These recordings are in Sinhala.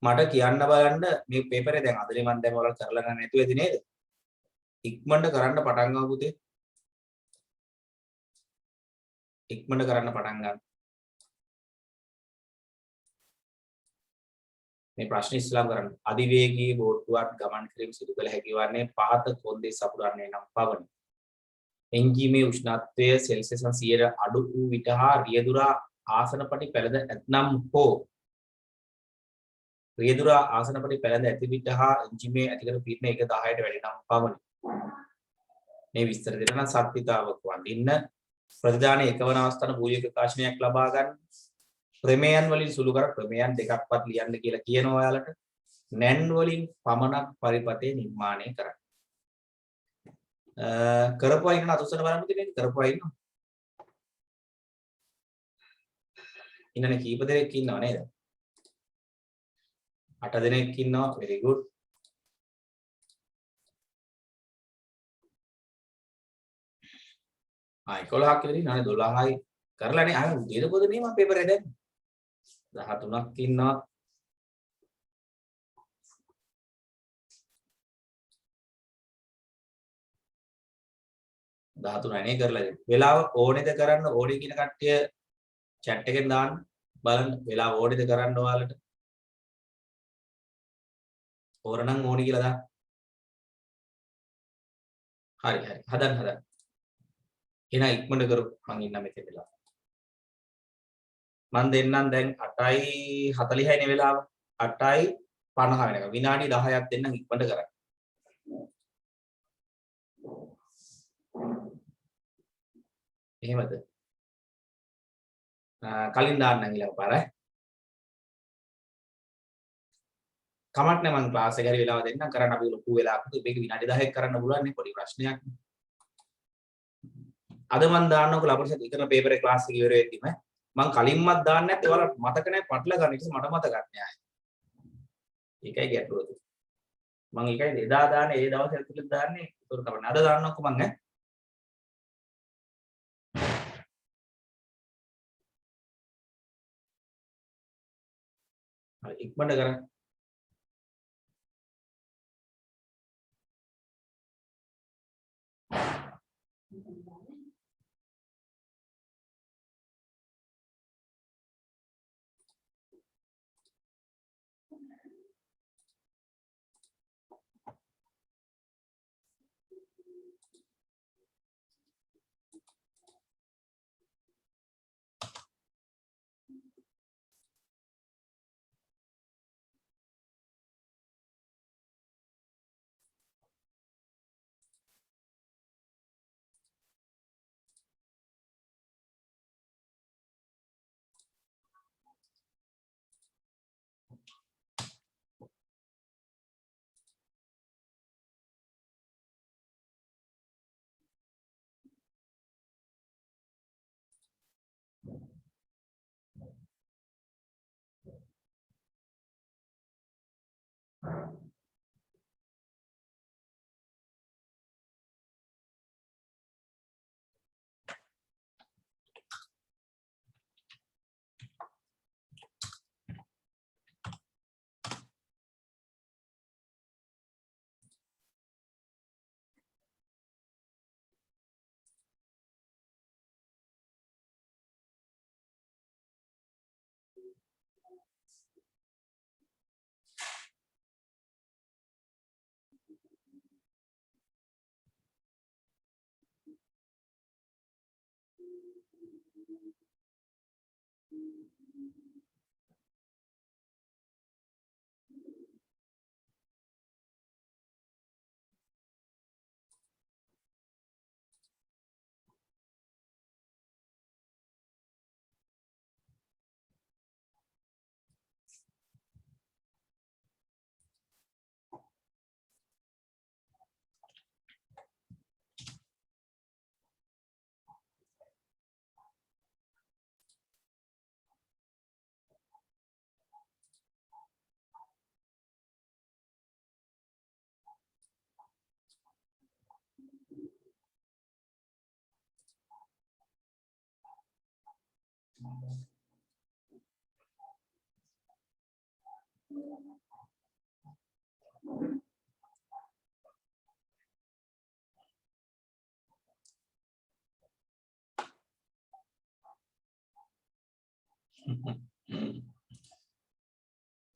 මට කියන්න බලන්න මේ පේපරේ දැන් අදලේ මම දැන් ඔයාලා කරලා ගන්න නැතුව ඇති නේද? ඉක්මනට කරන්න පටන් ගමු පුතේ. ඉක්මනට කරන්න පටන් ගන්න. මේ ප්‍රශ්න ඉස්ලාම් කරන්න. අධිවේගී බෝට්ටුවක් ගමන් කිරීම සිදු කළ හැකි වන්නේ පහත කොන්දේ සපුරන්නේ නම් පවණි. එන්ජිමේ උෂ්ණත්වය සෙල්සියස් 100 අඩු වූ විට හා රියදුරා ආසනපටි පෙළද ඇතනම් හෝ රියදුරා ආසනපටි පෙළද ඇති විට හා එන්ජිමේ ඇතිකර පීඩන 1/10ට වැඩි නම් පවණි. මේ විස්තර දෙන්න නම් සත්‍විතාවක් වඳින්න ප්‍රතිදානයේ එකවන අවස්ථාන භූමික ප්‍රකාශනයක් ලබා ගන්න. ප්‍රමේයන් වලින් සුළු කර ප්‍රමේයන් දෙකක්වත් ලියන්න කියලා කියනවා ඔයාලට. නැන් වලින් පමණක් පරිපතේ නිර්මාණය කරන්න. කරපුවා ඉන්න අතුස්සන බලන්න තියෙන්නේ කරපුවා ඉන්න. ඉන්නනේ කීප දෙනෙක් ඉන්නව නේද? 8 දෙනෙක් ඉන්නවා. very good. ආ 11ක් විතර ඉන්නවනේ 12යි කරලානේ ආ උදේට පොද නේ මම පේපර් එක දැම්මේ 13ක් ඉන්නවා. නේ කරලා දෙන්න. වෙලාව ඕනේද කරන්න ඕනේ කියන කට්ටිය chat එකෙන් දාන්න බලන්න වෙලාව ඕනේද කරන්න ඔයාලට. ඕරනම් ඕනි කියලා දාන්න. හරි හරි හදන්න. එහෙනම් ඉක්මනට කරු මං ඉන්න මෙතන වෙලාව. මං දෙන්නම් දැන් 8:46 නේ වෙලාව. 8:50 වෙනකම් විනාඩි 10ක් දෙන්නම් ඉක්මනට කරන්න. එහෙමද? කලින් දාන්නම් ඊළඟ පාර. කමක් නැහැ මං ක්ලාස් එක හරි වෙලාව දෙන්නම් කරන්න අපි ලොකු වෙලාවක් මේක විනාඩි 10ක් කරන්න පුළුවන් නේ පොඩි ප්‍රශ්නයක්. අද මං දාන්නකො ලබන සතියේ කරන පේපර් එක ක්ලාස් එක ඉවර වෙද්දිම මං කලින්මත් දාන්නේ නැත්නම් ඔයාලට මතක නැහැ පටල ගන්න. ඊට මට මතක නැහැ ආයේ. ඒකයි ගැටලුව. මං ඒකයි එදා දාන්නේ ඒ දවසේ ඇතුළත දාන්නේ. ඒක තමයි. අද දාන්නකො මං ඈ. හරි ඉක්මනට කරන්න.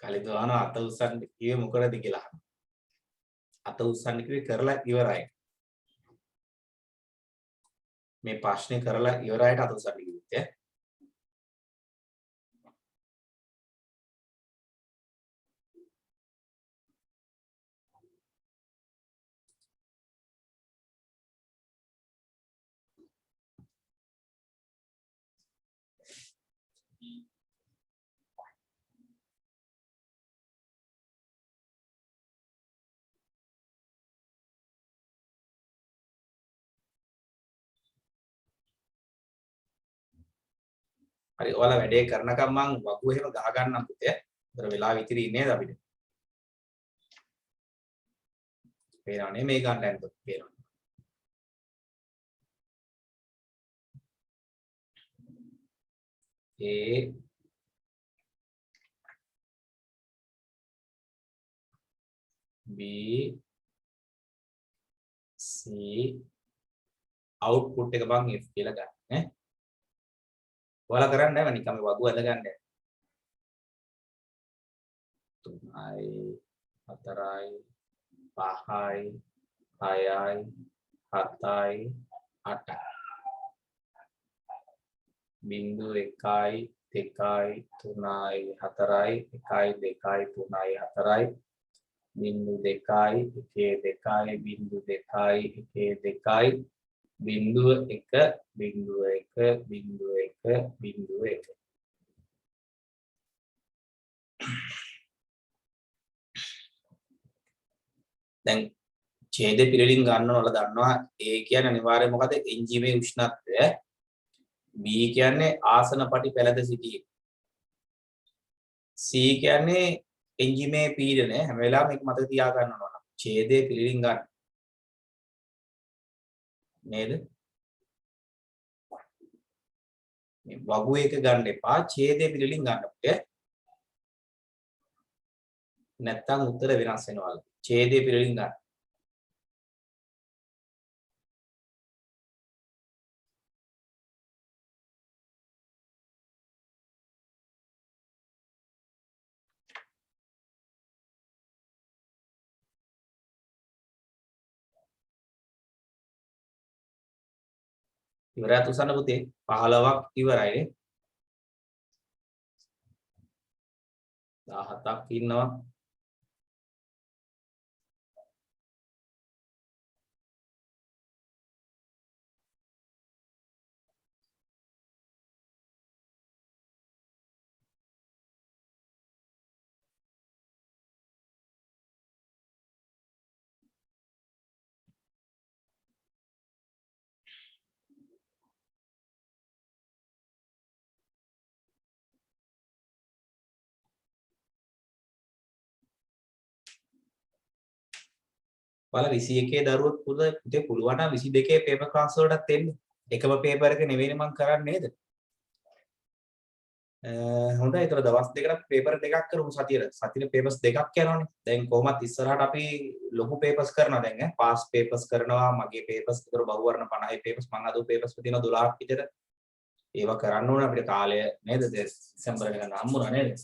කලිතුවාන අත උස්සන්න කිව්වේ මොකටද කියලා. අත උස්සන්න කිව්වේ කරලා ඉවරයි. මේ ප්‍රශ්නේ කරලා ඉවරයට අත උස්සන්න කිව්වේ. හරි ඔයාලා වැඩේ කරනකම් මං වගුව එහෙම ගහ ගන්නම් පුතේ. ඒතර වෙලාව ඉතිරි නේද අපිට? පේනවනේ මේ ගන්න යනකොට පේනවා. A B C output එක බං F කියලා ගන්න ඈ. ඔයාලා කරන්නේ නැහැ නිකන් මේ වගුව ඇද ගන්න. 3යි 4යි 5යි 6යි 7යි 8යි 0 1යි 2යි 3යි 4යි 1යි 2යි 3යි 4යි 0 2යි 1 2යි 0 2යි 1 2යි 0 1 0 1 දැන් ඡේද පිළිලින් ගන්න ඕනලා දන්නවා A කියන්නේ අනිවාර්යයෙන් මොකද එන්ජිමේ උෂ්ණත්වය B කියන්නේ ආසන පටි පෙළද සිටීම C කියන්නේ එන්ජිමේ පීඩනය හැම වෙලාවෙම මේක මතක තියා ගන්න ඕන ඡේදයේ පිළිලින් ගන්න නේද මේ වගුව එක ගන්න එපා ඡේදයේ පිළිලින් ගන්නකොට නැත්තම් උත්තර වෙනස් වෙනවා ඡේදයේ පිළිලින් ගන්න ඉවරයි තුසන්න පුතේ 15ක් ඉවරයි 17ක් ඉන්නවා ඔයාලා 21 දරුවෝ පුතේ පුළුවන් නම් 22 පේපර් ක්ලාස් වලටත් එන්න. එකම පේපර් එක නෙවෙයිනේ මම කරන්නේ නේද? හොඳයි ඒතර දවස් දෙකකට පේපර් දෙකක් කරමු සතියේ. සතියේ පේපර්ස් දෙකක් යනවනේ. දැන් කොහොමත් ඉස්සරහට අපි ලොකු පේපර්ස් කරනවා දැන් ඈ. පාස් පේපර්ස් කරනවා. මගේ පේපර්ස් විතර බහුවර්ණ 50 පේපර්ස් මම අද පේපර්ස් තියෙනවා 12ක් විතර. ඒවා කරන්න ඕනේ අපිට කාලය නේද? දෙසැම්බර් වෙනකන් හම්බුණා නේද?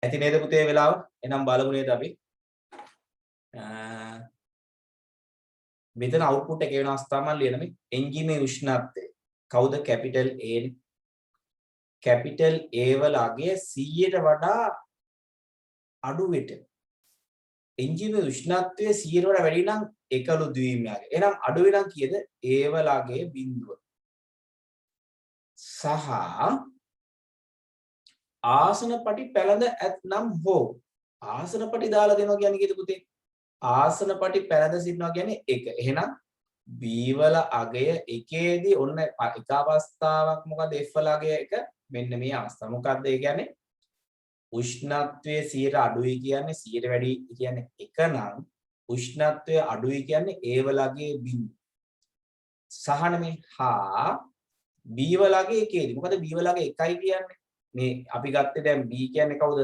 ඇති නේද පුතේ වෙලාව? එහෙනම් බලමු නේද අපි? මෙතන අවුට්පුට් එක වෙනස් තමයි ලියන මේ එන්ජිමේ උෂ්ණත්වය. කවුද කැපිටල් A? කැපිටල් A වලගේ 100ට වඩා අඩු විට එන්ජිමේ උෂ්ණත්වය 100ට වඩා වැඩි නම් එකලු ද්විමයාගේ. එහෙනම් අඩු වෙනම් කීයද? A වලගේ බිඳුව. සහ ආසනපටි පැලඳ ඇතනම් හෝ ආසනපටි දාලා දෙනවා කියන්නේ කීයද පුතේ? ආසනපටි පැලඳ සිටිනවා කියන්නේ 1. එහෙනම් B වල අගය 1ේදී ඔන්න එක අවස්ථාවක් මොකද F වල අගය 1 මෙන්න මේ අවස්ථාව. මොකද්ද ඒ කියන්නේ? උෂ්ණත්වයේ 100ට අඩුයි කියන්නේ 100ට වැඩි කියන්නේ 1 නම් උෂ්ණත්වය අඩුයි කියන්නේ A වල අගය බිඳුව. සහන මේ හා B වල අගය 1ේදී. මොකද B වල අගය 1යි කියන්නේ මේ අපි ගත්තේ දැන් B කියන්නේ කවුද?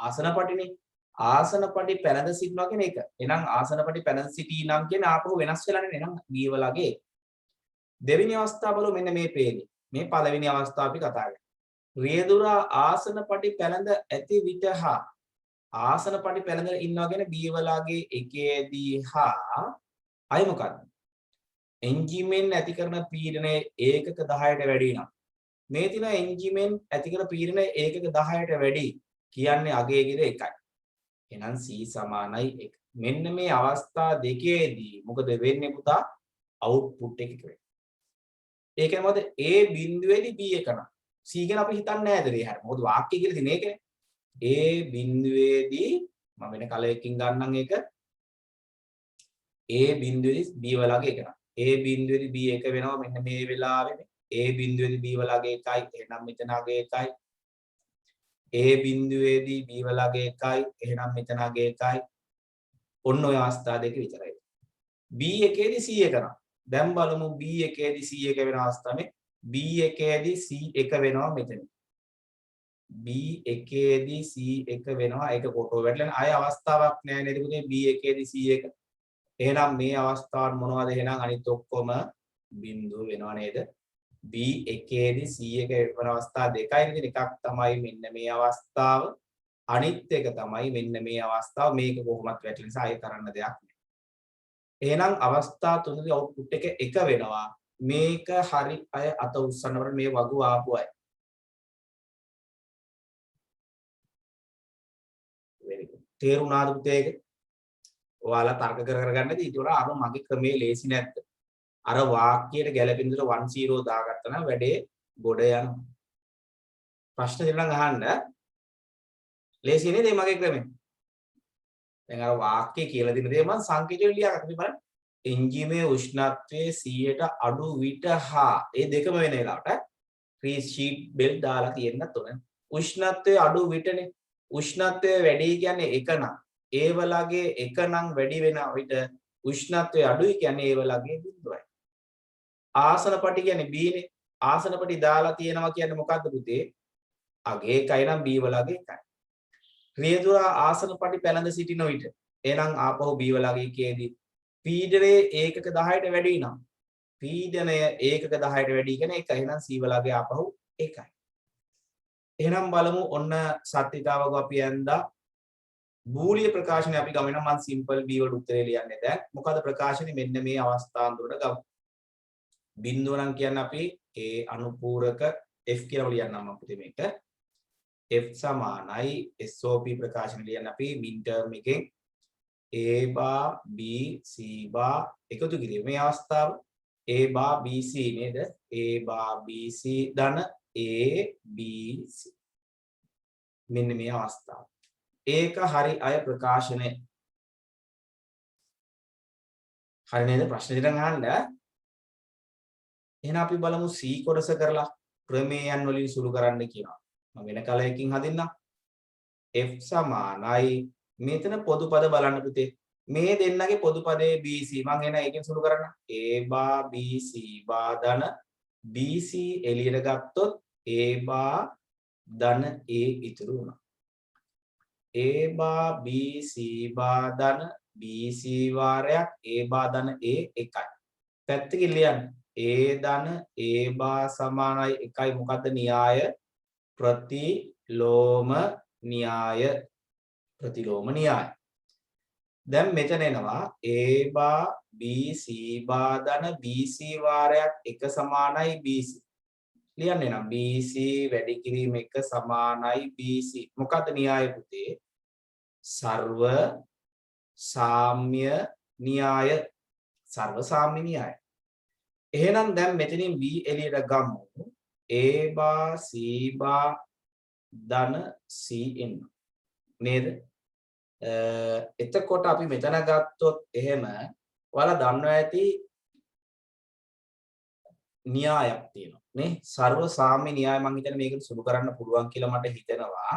ආසනපටිනේ. ආසනපටි පැලඳ සිටිනවා කියන එක. එහෙනම් ආසනපටි පැලඳ සිටී නම් කියන ආපහු වෙනස් වෙලා නේ. එහෙනම් B වලගේ දෙවෙනි අවස්ථාව බලමු මෙන්න මේ පේන්නේ. මේ පළවෙනි අවස්ථාව අපි කතා කරන්නේ. රියදුරා ආසනපටි පැලඳ ඇති විට හා ආසනපටි පැලඳ ඉන්නවා කියන B වලගේ එකේදී හා අය මොකක්ද? එන්ජිමෙන් ඇති කරන පීඩනය ඒකක 10ට වැඩි නම් මේ තින එන්ජිමෙන් ඇති කරන පීඩනය ඒකක 10ට වැඩි කියන්නේ අගය කිද 1යි. එහෙනම් C සමානයි 1. මෙන්න මේ අවස්ථා දෙකේදී මොකද වෙන්නේ පුතා? අවුට්පුට් එක වෙන්නේ. ඒ කියන්නේ මොකද? A බිඳුවේදී B එක නම් C ගැන අපි හිතන්නේ නැහැ දේ හැර. මොකද වාක්‍ය කියලා තියෙන එකනේ. A බිඳුවේදී මම වෙන කලයකින් ගන්නම් ඒක. A බිඳුවේදී B වලගේ එක නම්. A බිඳුවේදී B එක වෙනවා මෙන්න මේ වෙලාවේනේ. A බිඳුවේදී B වලගේ 1යි. එහෙනම් මෙතන අගේ 1යි. A බිඳුවේදී B වලගේ 1යි. එහෙනම් මෙතන අගේ 1යි. ඔන්න ඔය අවස්ථා දෙක විතරයි. B එකේදී C එක නම්. දැන් බලමු B එකේදී C එක වෙන අවස්ථාවේ B එකේදී C එක වෙනවා මෙතන. B එකේදී C එක වෙනවා ඒක කොටෝ වැටලෙන අය අවස්ථාවක් නෑ නේද පුතේ B එකේදී C එක. එහෙනම් මේ අවස්ථාවන් මොනවද? එහෙනම් අනිත් ඔක්කොම බිඳුව වෙනව නේද? B එකේදී C එක වෙන අවස්ථා දෙකයි නේද? එකක් තමයි මෙන්න මේ අවස්ථාව. අනිත් එක තමයි මෙන්න මේ අවස්ථාව. මේක කොහොමත් වැටෙන නිසා අය කරන්න දෙයක් නෑ. එහෙනම් අවස්ථා තුනේදී අවුට්පුට් එක 1 වෙනවා. මේක හරි අය අත උස්සනකොට මේ වගු ආපු අය. very good. තේරුණාද පුතේ ඒක? ඔයාලා තර්ක කරගන්න ඉතින් ඊට වඩා අර මගේ ක්‍රමේ ලේසි නැද්ද? අර වාක්‍යයට ගැලපෙන විදිහට 10 දාගත්තා නම් වැඩේ ගොඩ යනවා. ප්‍රශ්න දෙන්නම් අහන්න. ලේසි නේද මේ මගේ ක්‍රමේ? දැන් අර වාක්‍ය කියලා දෙන දේ මම සංකේතයෙන් ලියාගත්තා. අපි බලන්න. එන්ජිමේ උෂ්ණත්වයේ 100ට අඩු විට හා ඒ දෙකම වෙන වෙලාවට ෆ්‍රී ෂීට් බෙල්ට් දාලා තියෙන්නත් ඕන. උෂ්ණත්වයේ අඩු විටනේ. උෂ්ණත්වය වැඩි කියන්නේ 1 නම් ඒ වලගේ 1 නම් වැඩි වෙන විට උෂ්ණත්වය අඩුයි කියන්නේ ඒ වලගේ බිඳුවයි. ආසනපටි කියන්නේ B නේ. ආසනපටි දාලා තියෙනවා කියන්නේ මොකද්ද පුතේ? අගේ 1යි නම් B වලගේ 1යි. රියදුරා ආසනපටි පැලඳ සිටින විට එහෙනම් ආපහු B වලගේ එකේදී පීඩනය ඒකක 10ට වැඩි නම් පීඩනය ඒකක 10ට වැඩි කියන්නේ 1. එහෙනම් C වලගේ ආපහු 1යි. එහෙනම් බලමු ඔන්න සත්‍යිතාවක අපි ඇඳා බූලිය ප්‍රකාශනය අපි ගමු. මම සිම්පල් B වලට උත්තරේ ලියන්නේ දැන්. මොකද ප්‍රකාශනේ මෙන්න මේ අවස්ථාන්තරට ගමු. බිඳුව නම් කියන්නේ අපි ඒ අනුපූරක F කියලා ලියන්නම් මම පුතේ මේක. F සමානයි SOP ප්‍රකාශන ලියන්න අපි මින් ටර්ම් එකෙන් A bar B C bar එකතු කිරීම. මේ අවස්ථාව A bar B C නේද? A bar B C ධන A B C. මෙන්න මේ අවස්ථාව. ඒක හරි අය ප්‍රකාශනය. හරි නේද? ප්‍රශ්න දෙකක් අහන්න. එහෙනම් අපි බලමු C කොටස කරලා ප්‍රමේයයන් වලින් සුළු කරන්න කියනවා. මම වෙන කලයකින් හදින්නම්. F සමානයි මෙතන පොදු පද බලන්න පුතේ. මේ දෙන්නගේ පොදු පදේ BC මම එන එකෙන් සුළු කරන්න. A bar BC bar ධන BC එළියට ගත්තොත් A bar ධන A ඉතුරු වුණා. A bar BC bar ධන BC වාරයක් A bar ධන A 1යි. පැත්තකින් ලියන්න. A ධන A bar සමානයි 1යි මොකද්ද න්‍යාය ප්‍රතිලෝම න්‍යාය ප්‍රතිලෝම න්‍යාය. දැන් මෙතන එනවා a බා b c බා ධන bc වාරයක් 1 සමානයි bc. ලියන්නේ නම් bc වැඩි කිරීම 1 සමානයි bc. මොකද්ද න්‍යාය පුතේ? සර්ව සාම්‍ය න්‍යාය. සර්ව සාම්‍ය න්‍යාය. එහෙනම් දැන් මෙතනින් b එළියට ගමු. a බා c බා ධන c එන්න. නේද? එතකොට අපි මෙතන ගත්තොත් එහෙම ඔයාලා දන්නවා ඇති න්‍යායක් තියෙනවා නේ. සර්ව සාම්‍ය න්‍යාය මම හිතන්නේ මේකට සුළු කරන්න පුළුවන් කියලා මට හිතෙනවා.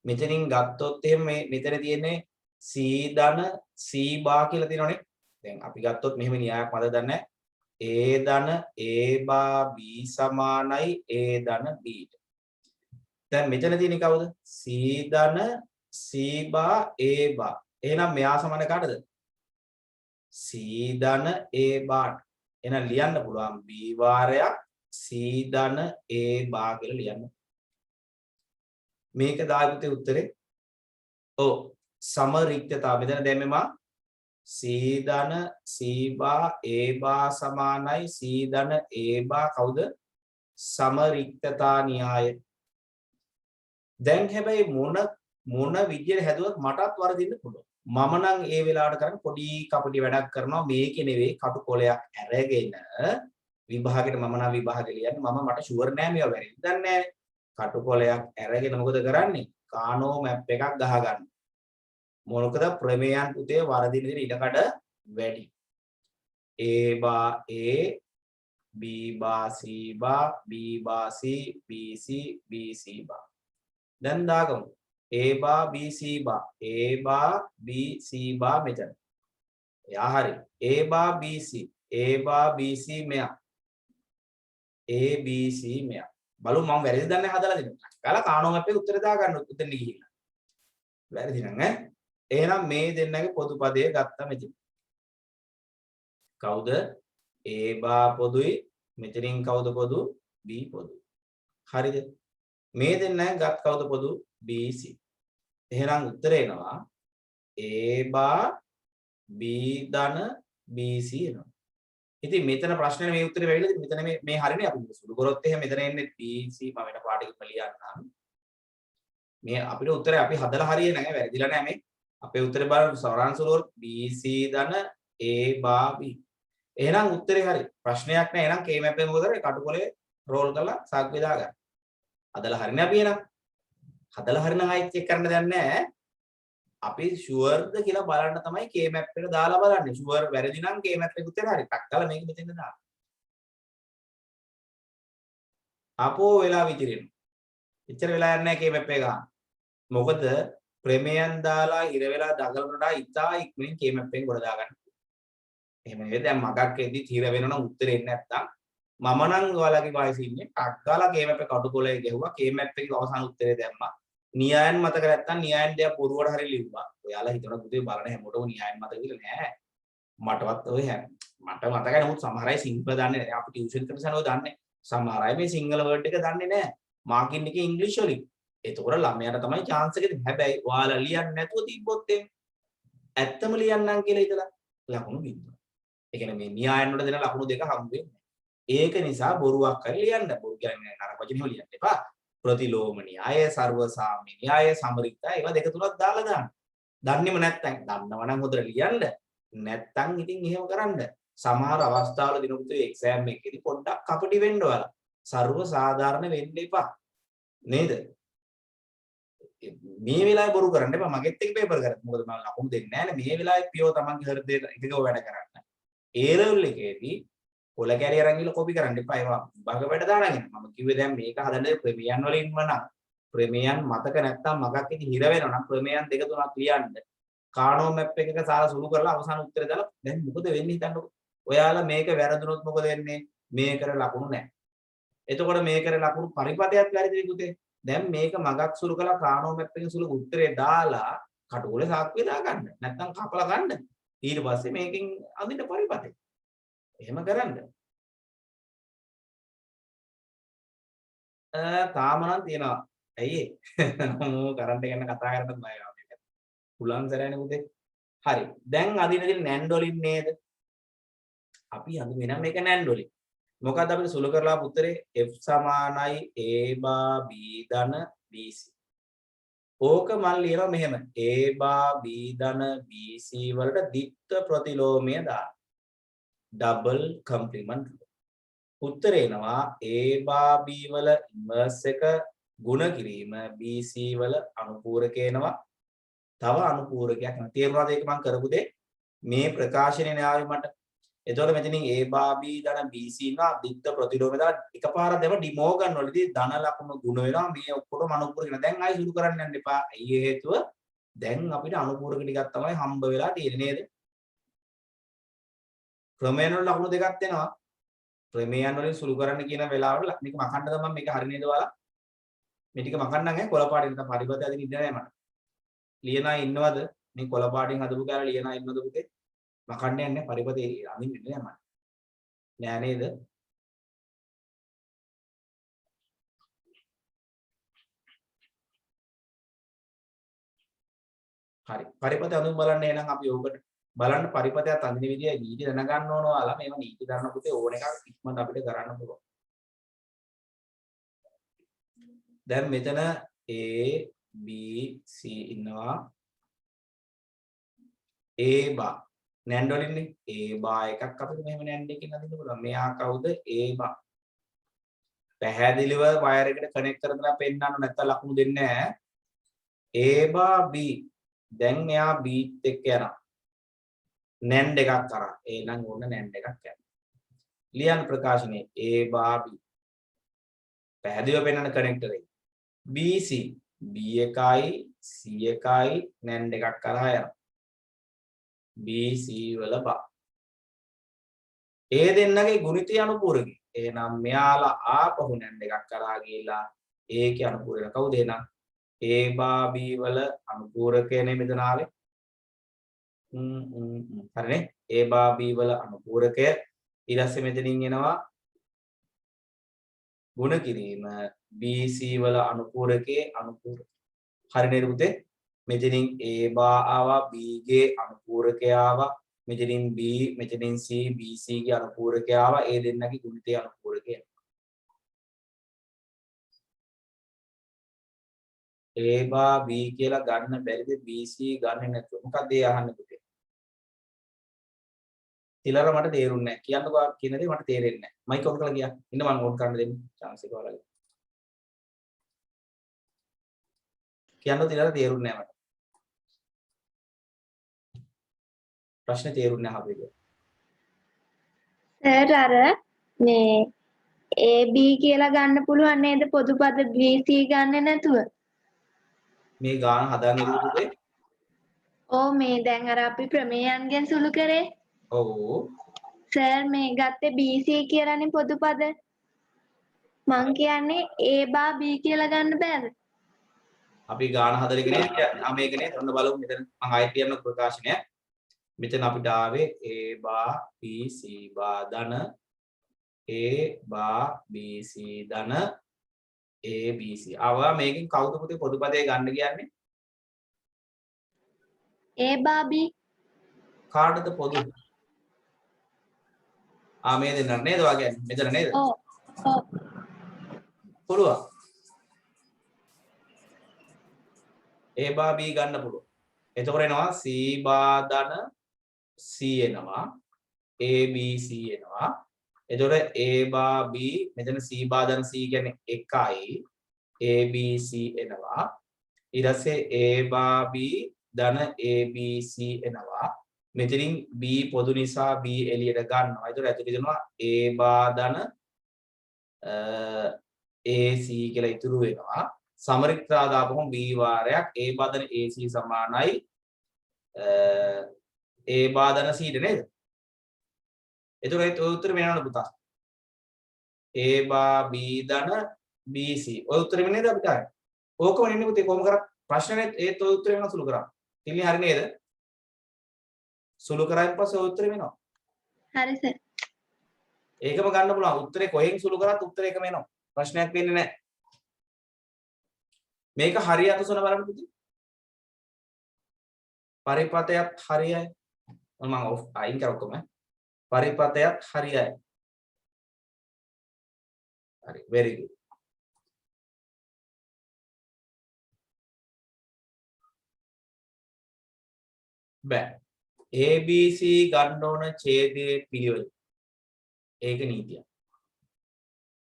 මෙතනින් ගත්තොත් එහෙම මෙතන තියෙන්නේ c ධන c බා කියලා තියෙනවනේ. දැන් අපි ගත්තොත් මෙහෙම න්‍යායක් මම දන්නේ a ධන a බා b සමානයි a ධන b. දැන් මෙතන තියෙන්නේ කවුද? c ධන c බා a බා. එහෙනම් මෙයා සමාන කාටද? c ධන a බාට. එහෙනම් ලියන්න පුළුවන් b වාරයක් c ධන a බා කියලා ලියන්න. මේක දාපුතේ උත්තරේ. ඔව් සමරික්තතාව. මෙතන දැන් මෙම c ධන c බා a බා සමානයි c ධන a බා කවුද? සමරික්තතා න්‍යාය. දැන් හැබැයි මොන විදියට හැදුවත් මටත් වරදින්න පුළුවන්. මම නම් ඒ වෙලාවට කරන්නේ පොඩි කපටි වැඩක් කරනවා. මේකේ නෙවෙයි කටුකොලයක් අරගෙන විභාගෙට මම නම් විභාගෙ ලියන්නේ. මට ෂුවර් නෑ මේවා වැරදිද නැහැ. කටුකොලයක් අරගෙන මොකද කරන්නේ? කානෝ මැප් එකක් ගහගන්න. මොකද ප්‍රමේයන් පුතේ වරදින විදිහට ඉඩකඩ වැඩි. a බා a b බා c බා b බා c bc bc බා. දැන් දාගමු. a බා b c බා a බා b c බා මෙතන. එයා හරි. a බා b c a බා b c මෙයා. a b c මෙයා. බලමු මම වැරදිද දන්නේ හදලා දෙන්න. කාලා කානෝ මැප් එකේ උත්තර දා ගන්න උතෙන් ගිහිල්ලා. වැරදි නම් ඈ. එහෙනම් මේ දෙන්නගේ පොදු පදය ගත්තා මෙතන. කවුද? a බා පොදුයි. මෙතනින් කවුද පොදු? b පොදු. හරිද? මේ දෙන්නගෙන් ගත් කවුද පොදු? bc. එහෙනම් උත්තරේ එනවා a බා b ධන bc එනවා. ඉතින් මෙතන ප්‍රශ්නේ මේ උත්තරේ වෙයිද? මෙතන මේ හරිනේ අපි සුළු කරොත් එහෙම මෙතන එන්නේ bc මම වෙන පාඩකින් ලියන්නම්. මේ අපිට උත්තරේ අපි හදලා හරියේ නැහැ වැරදිලා නැහැ මේ. අපේ උත්තරේ බලන්න සවරාංශ වලට bc ධන a බා b. එහෙනම් උත්තරේ හරි. ප්‍රශ්නයක් නැහැ. එහෙනම් k map එක මොකද කරන්නේ? කටුකොලේ රෝල් කරලා සාක්කුවේ දාගන්න. හදලා හරිනේ අපි එහෙනම්. හදලා හරිනම් ආයෙත් චෙක් කරන්න දෙයක් නැහැ. අපි ෂුවර්ද කියලා බලන්න තමයි k map එක දාලා බලන්නේ. ෂුවර් වැරදි නම් k map එක උත්තර හරි. ටක් කරලා මේක මෙතෙන්ද දාන්න. අපෝ වෙලා විදිරින්. එච්චර වෙලා යන්නේ නැහැ k map එක ගන්න. මොකද ප්‍රමේයන් දාලා ඉර වෙලා දඟලනට ඉතා ඉක්මනින් k map එකෙන් ගොඩ දාගන්න. එහෙම නෙවෙයි දැන් මගක් එද්දි තීර වෙනවනම් උත්තරේ එන්නේ නැත්තම් මම නම් ඔයාලගේ වයසේ ඉන්නේ ටක් ගාලා k map එක කටුකොලේ ගැහුවා k map එකේ අවසාන උත්තරේ දැම්මා. න්‍යායන් මතක නැත්තම් න්‍යායන් දෙයක් බොරුවට හරි ලිව්වා. ඔයාලා හිතන පුතේ බලන හැමෝටම න්‍යායන් මතක කියලා නෑ. මටවත් ඔය මට මතකයි නමුත් සමහර අය සිංහල දන්නේ නැහැ. අපි ටියුෂන් කරන සන ඔය දන්නේ. සමහර අය මේ සිංහල වර්ඩ් එක දන්නේ නැහැ. මාකින් එකේ ඉංග්‍රීසි වලින්. ඒතකොට ළමයාට තමයි chance එක දෙන්නේ. හැබැයි ඔයාලා ලියන්නේ නැතුව තිබ්බොත් ඇත්තම ලියන්නම් කියලා හිතලා ලකුණු බින්දුව. ඒ කියන්නේ මේ න්‍යායන් වල දෙන ලකුණු දෙක හම්බ වෙන්නේ. ඒක නිසා බොරුවක් හරි ලියන්න. බොරු කියන්නේ නරක වචනේ ලියන්න එපා. ප්‍රතිලෝම න්‍යාය, සර්වසාම්‍ය න්‍යාය, සමරික්තා ඒවා දෙක තුනක් දාලා දාන්න. දන්නේම නැත්නම් දන්නවනම් හොඳට ලියන්න. නැත්නම් ඉතින් එහෙම කරන්න. සමහර අවස්ථාවල දිනපොතේ එක්සෑම් එකේදී පොඩ්ඩක් කපටි වෙන්න ඕලා. සර්ව සාධාරණ වෙන්න එපා. නේද? මේ වෙලාවේ බොරු කරන්න එපා. මගෙත් එක්ක පේපර් කරත්. මොකද මම ලකුණු දෙන්නේ නැහැ නේ. මේ වෙලාවේ පියෝ තමන්ගේ හෘදේ එකක වැඩ කරන්න. ඒ ලෙවල් එකේදී කොල කැරිය අරන් ගිහලා කොපි කරන්න එපා. ඒවා භාග වැඩ දානගෙන. මම කිව්වේ දැන් මේක හදන්නේ ප්‍රමේයන් වලින්ම නම්. ප්‍රමේයන් මතක නැත්තම් මගක් ඉතින් හිර වෙනවා නම් ප්‍රමේයන් දෙක තුනක් ලියන්න. කානෝ මැප් එකක සාලා සුළු කරලා අවසාන උත්තරේ දාලා දැන් මොකද වෙන්නේ හිතන්නකෝ. ඔයාලා මේක වැරදුනොත් මොකද වෙන්නේ? මේකට ලකුණු නැහැ. එතකොට මේකට ලකුණු පරිපතයක් වැරදිද පුතේ? දැන් මේක මගක් සුළු කරලා කානෝ මැප් එකේ සුළු උත්තරේ දාලා කටුකොලේ සාක්කුවේ දාගන්න. නැත්තම් කපලා ගන්න. ඊට පස්සේ මේකෙන් අඳින්න පරිපතේ. එහෙම කරන්න. තාම නම් තියෙනවා. ඇයි මම කරන්ට් එක ගැන කතා කරන්නත් බය වෙනවා මේක. පුලන් සරයනේ පුතේ. හරි. දැන් අදින නැන්ඩ් වලින් නේද? අපි අඳු වෙනම් මේක නැන්ඩ් වලින්. මොකද්ද අපිට සුළු කරලා උත්තරේ f සමානයි a බා b ධන bc. ඕක මම ලියනවා මෙහෙම a බා b ධන bc වලට ද්විත්ව ප්‍රතිලෝමය දාන්න. ඩබල් කම්ප්ලිමන්ට්. උත්තරේ එනවා a බා b වල ඉන්වර්ස් එක ගුණ කිරීම bc වල අනුපූරක එනවා. තව අනුපූරකයක් නෙවෙයි. තේරුණාද ඒක මම කරපු දේ? මේ ප්‍රකාශනයේ න්යායය මට. එතකොට මෙතනින් a බා b ධන bc නා ද්විත්ව ප්‍රතිලෝමය දාලා එකපාරක් දෙම ඩිමෝගන් වලදී ධන ලකුණු ගුණ වෙනවා. මේ ඔක්කොටම අනුපූරක වෙනවා. දැන් ආයි සුළු කරන්න යන්න එපා. අයියේ හේතුව දැන් අපිට අනුපූරක ටිකක් තමයි හම්බ වෙලා තියෙන්නේ නේද? ක්‍රමයන් වල ලකුණු දෙකක් දෙනවා. ක්‍රමයන් වලින් සුළු කරන්න කියන වෙලාවට මේක මකන්න තමයි මේක හරි නේද ඔයාලා? මේ ටික මකන්නම් ඈ කොළ පාටින් තමයි පරිපත අදින්න ඉන්න නෑ මට. ලියනා ඉන්නවද? මේ කොළ පාටින් හදපු කාලා ලියනා ඉන්නවද පුතේ? මකන්න යන්නේ පරිපතේ අදින්න ඉන්න නෑ මට. නෑ නේද? හරි. පරිපත අඳුන් බලන්න එහෙනම් අපි ඕකට බලන්න පරිපතයක් අඳින විදිය නීති දැනගන්න ඕන ඔයාලා. මේවා නීති දන්න පුතේ ඕන එකක් ඉක්මනට අපිට කරන්න පුළුවන්. දැන් මෙතන A B C ඉන්නවා. A බා නැන්ඩ් වලින්නේ A බා එකක් අපිට මෙහෙම නැන්ඩ් එකකින් අඳින්න පුළුවන්. මෙයා කවුද? A බා. පැහැදිලිව වයර් එකට කනෙක්ට් කරලා පෙන්නන්න නැත්නම් ලකුණු දෙන්නේ නැහැ. A බා B. දැන් මෙයා B එක්ක යනවා. නැන්ඩ් එකක් කරා. ඒ නම් ඕන නැන්ඩ් එකක් යනවා. ලියන්න ප්‍රකාශනයේ A බා B. පැහැදිලිව පෙන්නන කනෙක්ටර් එක. BC B එකයි C එකයි නැන්ඩ් එකක් කරා යනවා. BC වල බා. ඒ දෙන්නගේ ගුණිතය අනුපූරකයි. එහෙනම් මෙයාලා ආපහු නැන්ඩ් එකක් කරා ගිහිලා ඒකේ අනුපූරක කවුද එහෙනම්? A බා B වල අනුපූරකයනේ මෙතන ආවේ. හරිනේ. A බා B වල අනුපූරකය ඊට පස්සේ මෙතනින් එනවා ගුණ කිරීම BC වල අනුපූරකයේ අනුපූරක. හරි නේද පුතේ? මෙතනින් A බා ආවා B ගේ අනුපූරකය ආවා. මෙතනින් B මෙතනින් C BC ගේ අනුපූරකය ආවා. ඒ දෙන්නගේ ගුණිතය අනුපූරකය. A බා B කියලා ගන්න බැරිද BC ගන්නෙ නැතුව? මොකක්ද ඒ අහන්නේ පුතේ? තිලර මට තේරුන්නේ නැහැ. කියන්නකෝ කියන දේ මට තේරෙන්නේ නැහැ. මයික් ඔන් කරලා ගියා. ඉන්න මම ඕන් කරන්න දෙන්න chance එක ඔයාලගේ. කියන්න තිලර තේරුන්නේ නැහැ මට. ප්‍රශ්නේ තේරුන්නේ නැහැ අපේ. සර් අර මේ AB කියලා ගන්න පුළුවන් නේද පොදු පද BC ගන්න නැතුව? මේ ගාන හදාගෙන ඉන්න පුතේ. ඔව් මේ දැන් අර අපි ප්‍රමේයයන්ගෙන් සුළු කරේ. ඔව්. සර් මේ ගත්තේ BC කියලානේ පොදු පද. මං කියන්නේ A බා B කියලා ගන්න බෑද? අපි ගාන හදලා ඉන්නේ මේක නේද? ඔන්න බලමු මෙතන මම ආයෙත් කියන්න ප්‍රකාශනය. මෙතන අපිට ආවේ A බා B C බා ධන A බා B C ධන A B C. ආවා මේකෙන් කවුද පුතේ පොදු පදේ ගන්න කියන්නේ? A බා B කාටද පොදු? මේ දෙන්න නේද ඔයා කියන්නේ? මෙතන නේද? ඔව් ඔව් පුළුවන්. A බා B ගන්න පුළුවන්. එතකොට එනවා C බා ධන C එනවා. A B C එනවා. එතකොට A බා B මෙතන C බා ධන C කියන්නේ 1යි. A B C එනවා. ඊට පස්සේ A බා B ධන A B C එනවා. මෙතනින් B පොදු නිසා B එළියට ගන්නවා. ඒතර ඇතුළේ දෙනවා A බා ධන AC කියලා ඉතුරු වෙනවා. සමරිත්‍රා දාපුවම B වාරයක් A බා ධන AC සමානයි A බා ධන C ද නේද? ඒතර ඒ උත්තර වෙනවද පුතා? A බා B ධන BC. ඔය උත්තර වෙන්නේ නේද අපිට? ඕකම නෙන්නේ පුතේ කොහොම කරත් ප්‍රශ්නේ ඒත් ඔය උත්තර වෙනවා සුළු කරා. තින්නේ හරි නේද? සුළු කරායින් පස්සේ ඔය උත්තර වෙනවා. හරි සර්. ඒකම ගන්න පුළුවන්. උත්තරේ කොහෙන් සුළු කරත් උත්තරේ එකම එනවා. ප්‍රශ්නයක් වෙන්නේ නැහැ. මේක හරිය අතුසන බලන්න පුතේ. පරිපතයත් හරියයි. මම ඔෆ් අයින් කරකොම. පරිපතයත් හරියයි. හරි very good. බෑ. ABC ගන්න ඕන ඡේදයේ පිළිවෙල. ඒක නීතිය.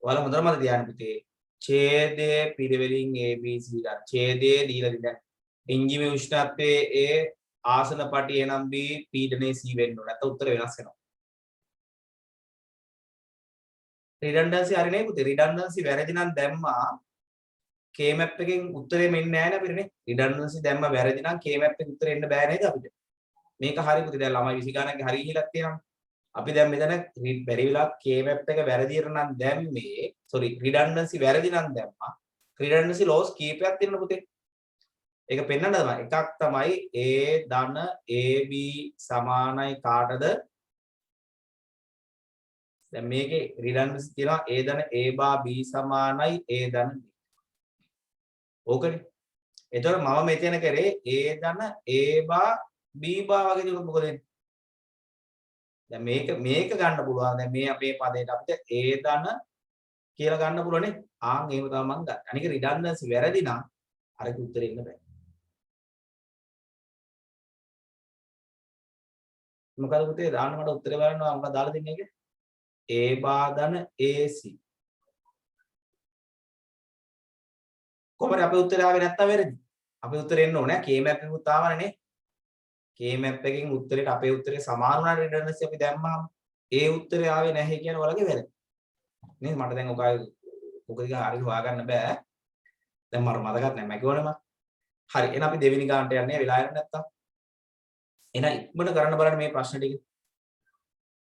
ඔයාලා හොඳට මතක තියාගන්න පුතේ. ඡේදයේ පිළිවෙලින් ABC ගන්න. ඡේදයේ දීලා දෙන්න. එන්ජිමේ උෂ්ණත්වයේ A ආසන පටිය නම් B පීඩනයේ C වෙන්න ඕන. නැත්නම් උත්තර වෙනස් වෙනවා. රිඩන්ඩන්සි හරි නේ පුතේ. රිඩන්ඩන්සි වැරදි නම් දැම්මා K map එකෙන් උත්තරේ මෙන්නේ නැහැ නේ අපිට නේ. රිඩන්ඩන්සි දැම්ම වැරදි නම් K map එකෙන් උත්තරේ එන්න බෑ නේද අපිට. මේක හරි පුතේ. දැන් ළමයි 20 ගණන්ගේ හරි ගිහිලක් තියෙනවා. අපි දැන් මෙතන බැරි වෙලා K map එක වැරදියට නම් දැම්මේ sorry redundancy වැරදි නම් දැම්මා redundancy loss කීපයක් තියෙනවා පුතේ ඒක පෙන්වන්න තමයි එකක් තමයි A ධන AB සමානයි කාටද දැන් මේකේ redundancy තියෙනවා A ධන A බා B සමානයි A ධන B ඕකනේ එතකොට මම මෙතන කරේ A ධන A බා B බා වගේ දේවල් මොකද වෙන්නේ දැන් මේක ගන්න පුළුවන්. දැන් මේ අපේ පදේට අපිට A ධන කියලා ගන්න පුළුවන් නේ. ආන් එහෙම තමයි මම ගන්න. අනික රිඩන්ඩන්සි වැරදි නම් අරක උත්තරේ ඉන්න බෑ. මොකද පුතේ දාන්න මට උත්තරේ බලන්න මම දාලා දෙන්නේ ඒක. A බා ධන AC. කොහමද අපේ උත්තරේ ආවේ නැත්තම් වැරදි? අපේ උත්තරේ එන්න ඕනේ. K map එකකුත් ආවනේ නේ. K map එකකින් උත්තරේට අපේ උත්තරේ සමාන වුණා රිඩන්ඩන්සි අපි දැම්මම ඒ උත්තරේ ආවේ නැහැ කියන ඔයාලගේ වැරදි. නේද මට දැන් ඔක දිග හරියට හොයාගන්න බෑ දැන් මට මතකත් නැහැ මම කිව්වනේ මම හරි එහෙනම් අපි දෙවෙනි ගානට යන්නේ වෙලා යන්නේ නැත්තම් එහෙනම් ඉක්මනට කරන්න බලන්න මේ ප්‍රශ්න ටික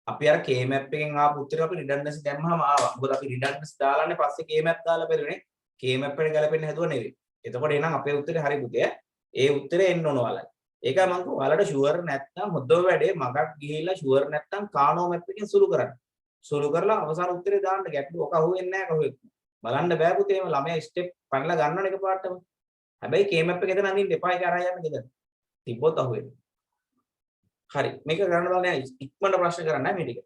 අපි අර K map එකෙන් ආපු උත්තරේ අපි redundancy දැම්මම ආවා මොකද අපි redundancy දාලානේ පස්සේ K map දාලා බැලුනේ K map එකට ගැලපෙන්න හැදුවා නෙවෙයි එතකොට එහෙනම් අපේ උත්තරේ හරි පුතේ ඒ උත්තරේ එන්න ඕන ඔයාලට ඒකයි මම කිව්වා ඔයාලට ෂුවර් නැත්තම් හොඳම වැඩේ මගක් ගිහිල්ලා ෂුවර් නැත්තම් කානෝ map එකෙන් සුළු කරන්න සුළු කරලා අවසාන උත්තරේ දාන්න ගැටලු ඔක අහුවෙන්නේ නැහැ කොහෙත් බලන්න බෑ පුතේ එහෙම ළමයා ස්ටෙප් පනලා ගන්නවනේ එකපාරටම හැබැයි K map එක එතන අඳින්න එපා ඒක අරන් යන්න ගෙදර තිබ්බොත් අහුවෙන්නේ හරි මේක ගන්න බලන්න ඉක්මනට ප්‍රශ්න කරන්න මේ ටික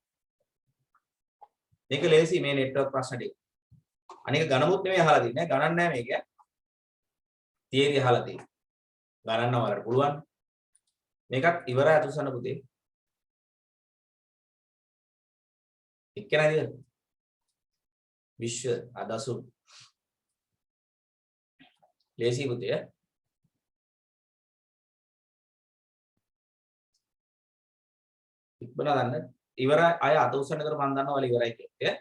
මේක ලේසි මේ නෙට්වර්ක් ප්‍රශ්න ටික අනික ගණමුත් නෙමෙයි අහලා තින්නේ ගණන් නැහැ මේක තියරි අහලා තියෙන්නේ ගණන්න වලට පුළුවන් මේකත් ඉවරයි අතුසන්න පුතේ එක්කෙනාද විශ්ව අදසු ලේසි පුතේ ඉක්මනට ගන්න ඉවරයි අය අත උස්සන්න කර මන් දන්නවා වල ඉවරයි කියන්නේ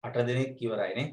8 දිනක් ඉවරයිනේ.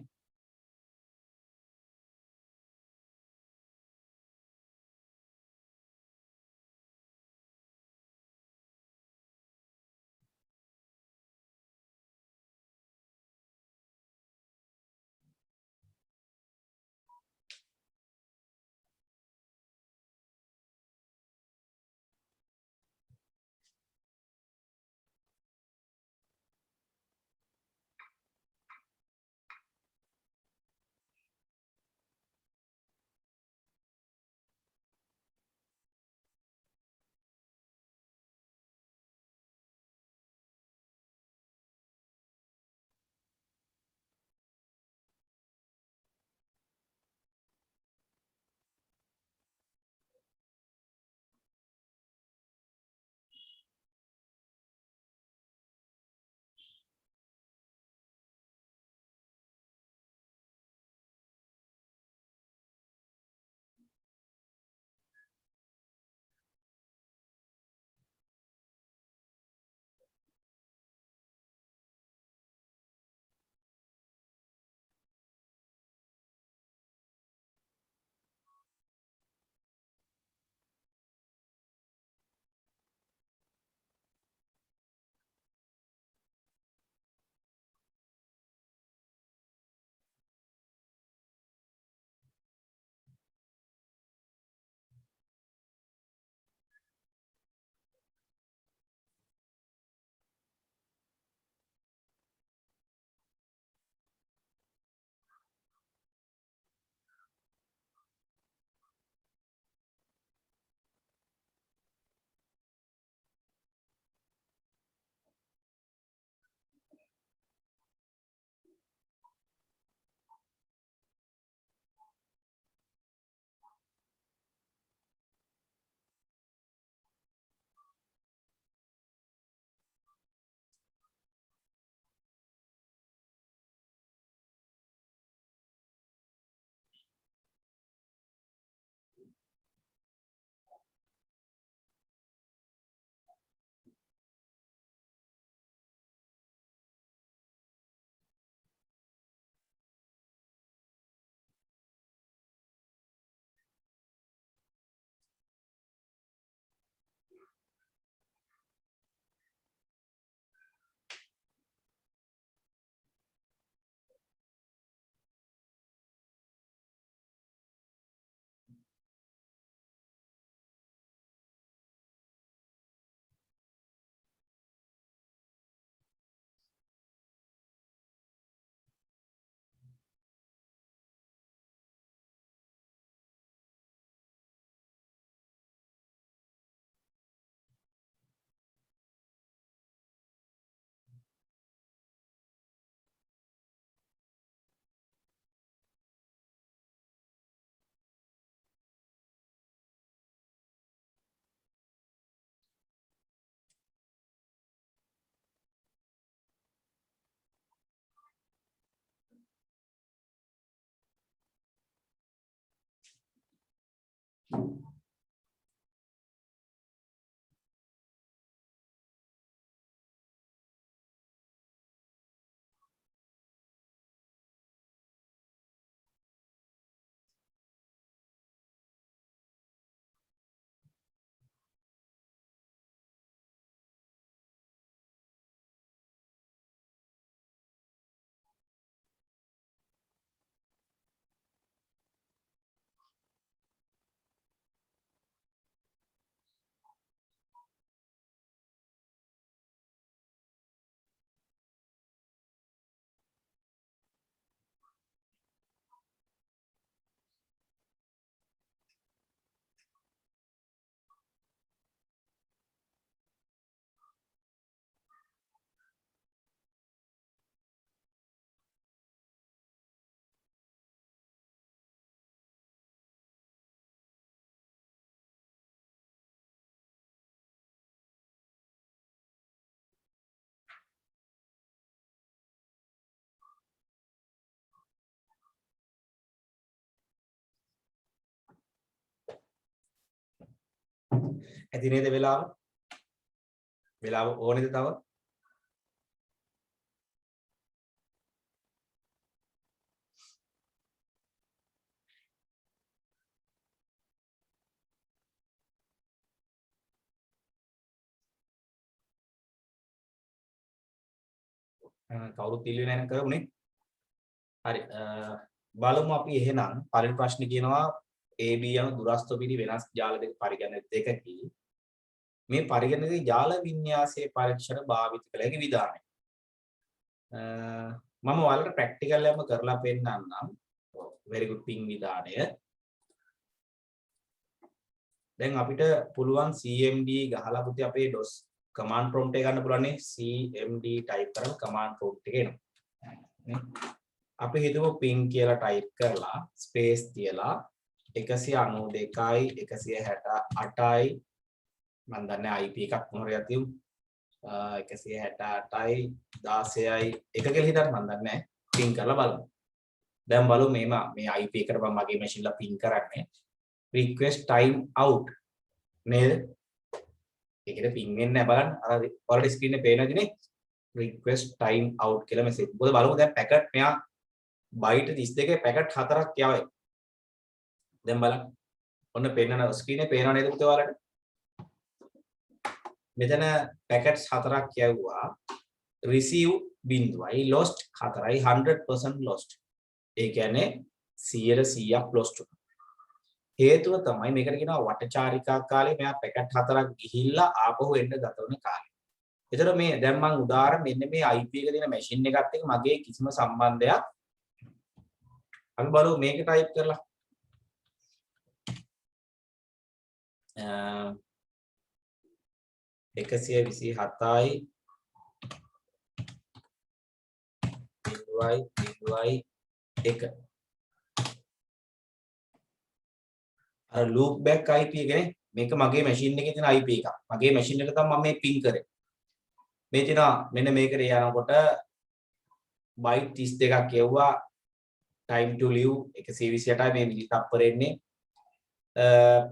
ඇති නේද වෙලාව? වෙලාව ඕනේද තව? කවුරුත් ඉල්ලුවේ නැහැ නේද කරුනේ? හරි. බලමු අපි එහෙනම් පළවෙනි ප්‍රශ්නේ කියනවා AB යන දුරස්ත පිරි වෙනස් ජාල දෙක පරිගණක දෙකකි. මේ පරිගණකයේ ජාල වින්‍යාසයේ පරීක්ෂණ භාවිත කළ හැකි විධානය. මම ඔයාලට ප්‍රැක්ටිකල් එකම කරලා පෙන්නන්නම්. very good ping විධානය. දැන් අපිට පුළුවන් CMD ගහලා පුතේ අපේ DOS command prompt එක ගන්න පුළුවන් නේ. CMD type කරලා command prompt එක එනවා. අපි හිතමු ping කියලා type කරලා space තියලා 192යි 168යි මම දන්නේ IP එකක් මොනවද යතියු 168යි 16යි එක කියලා හිතන්න මම දන්නේ නැහැ. ping කරලා බලමු. දැන් බලමු මේ IP එකට මම මගේ machine ලා ping කරන්නේ. request time out නේද? ඒකේ ping වෙන්නේ නැහැ බලන්න. අර ඔයාලට screen එකේ පේනවද නේ? request time out කියලා message. මොකද බලමු දැන් packet මෙයා byte 32 packet 4ක් යවයි. දැන් බලන්න. ඔන්න පේනන screen එකේ පේනව නේද පුතේ ඔයාලට? මෙතන packets 4ක් යවුවා. receive බිඳුවයි lost 4යි 100% lost. ඒ කියන්නේ 100%ක් lost වුණා. හේතුව තමයි මේකට කියනවා වටචාරිකා කාලේ මෙයා පැකට් 4ක් ගිහිල්ලා ආපහු එන්න ගත වෙන කාලය. ඒතර මේ දැන් මම උදාහරණ මෙන්න මේ IP එක දෙන මැෂින් එකත් එක්ක මගේ කිසිම සම්බන්ධයක් අපි බලමු මේක ටයිප් කරලා. 127යි 1 අර loop back IP එක නේ මේක මගේ මැෂින් එකේ තියෙන IP එකක්. මගේ මැෂින් එක තමයි මම මේ ping කරේ. මේ තියෙනවා මෙන්න මේකට යනකොට byte 32ක් කියවුවා time to live 128යි මේ මිලි තප්පර එන්නේ.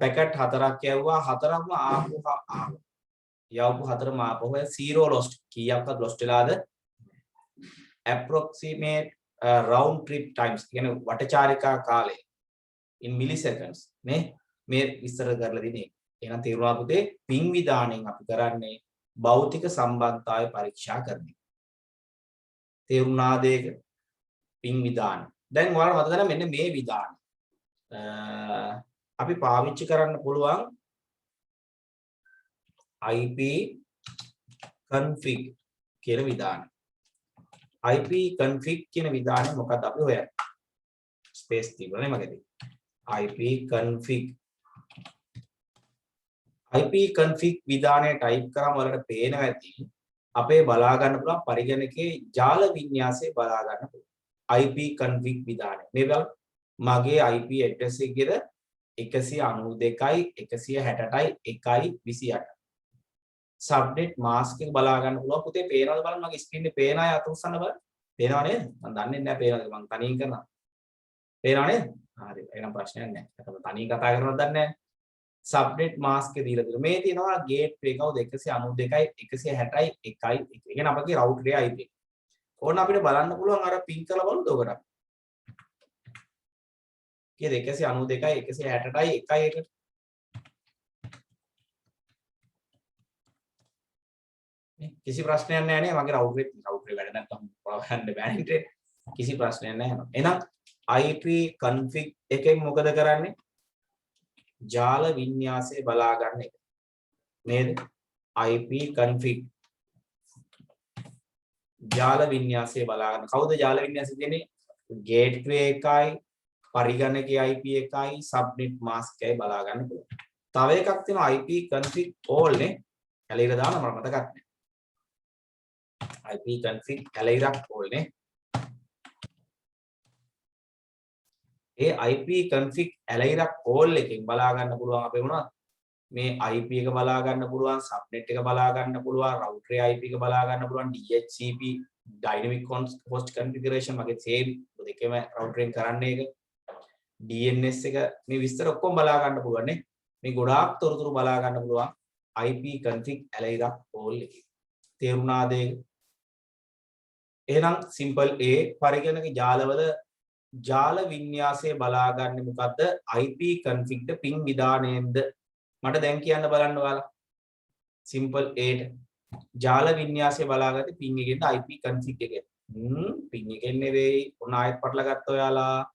packet 4ක් කියවුවා 4ක්ම ආපහු යවපු 4ම ආපහු 0 lost කීයක්වත් lost වෙලාද? approximate round trip times කියන්නේ වටචාරිකා කාලය in milliseconds නේ මේ විස්තර කරලා දිනේ. එහෙනම් තේරුණා පුතේ ping විධානයෙන් අපි කරන්නේ භෞතික සම්බන්ධතාවය පරීක්ෂා කරන්නේ. තේරුණාද ඒක? ping විධාන. දැන් ඔයාලට මතක නැහැ මෙන්න මේ විධාන. අපි පාවිච්චි කරන්න පුළුවන් IP config කියන විධානය. IP config කියන විධානය මොකක්ද අපි හොයන්නේ? space තිබුණානේ මගේදී. IP config විධානය ටයිප් කරාම වලට පේනවා ඇති අපේ බලා ගන්න පුළුවන් පරිගණකයේ ජාල වින්‍යාසය බලා ගන්න පුළුවන් IP config විධානය. මේ බලන්න මගේ IP address එකේද 192යි 168යි 128 subnet mask එක බලා ගන්න පුළුවන්. පුතේ පේනවද බලන්න මගේ ස්ක්‍රීන් එකේ පේන අය අත උස්සන්න බලන්න. පේනව නේද? මම දන්නේ නැහැ පේනවද මම තනියෙන් කරනවා. පේනව නේද? හරි එහෙනම් ප්‍රශ්නයක් නැහැ. ඒක තනියෙන් කතා කරනවද දන්නේ නැහැ. subnet mask එක දීලා තියෙනවා. මේ තියෙනවා gateway කවුද 192යි 160යි 1යි 1. ඒ කියන්නේ අපගේ router එක IP. ඕන අපිට බලන්න පුළුවන් අර ping කරලා බලමුද ඔකට. කීයද 192යි 160යි 1යි 1. කිසි ප්‍රශ්නයක් නැහැ නේ මගේ router වැඩ නැත්නම් ගන්න බෑ නේ. කිසි ප්‍රශ්නයක් නැහැ. එහෙනම් IP config එකෙන් මොකද කරන්නේ? ජාල වින්‍යාසය බලා ගන්න එක. නේද? IP config ජාල වින්‍යාසය බලා ගන්න. කවුද ජාල වින්‍යාසය කියන්නේ? gateway එකයි පරිගණකයේ IP එකයි subnet mask එකයි බලා ගන්න පුළුවන්. තව එකක් තියෙනවා IP config all නේ. කැලේට දාන්න මම මතකත් නැහැ. IP config කැලේරක් all නේ. ඒ IP config ඇලයිරක් all එකෙන් බලා ගන්න පුළුවන් අපේ මොනවද මේ IP එක බලා ගන්න පුළුවන් subnet එක බලා ගන්න පුළුවන් router IP එක බලා ගන්න පුළුවන් DHCP dynamic host configuration මගේ same දෙකම router එකෙන් කරන්නේ ඒක DNS එක මේ විස්තර ඔක්කොම බලා ගන්න පුළුවන් නේ මේ ගොඩාක් තොරතුරු බලා ගන්න පුළුවන් IP config ඇලයිරක් all එකෙන් තේරුණාද එහෙනම් simple A පරිගණක ජාලවල ජාල වින්‍යාසය බලා ගන්න මොකද්ද IP config ද ping විධානයෙන්ද මට දැන් කියන්න බලන්න ඔයාලා simple A ට ජාල වින්‍යාසය බලාගත්තේ ping එකෙන්ද IP config එකෙන්ද පින් එකෙන් නෙවෙයි. ඔන්න ආයෙත් පටල ගත්තා ඔයාලා.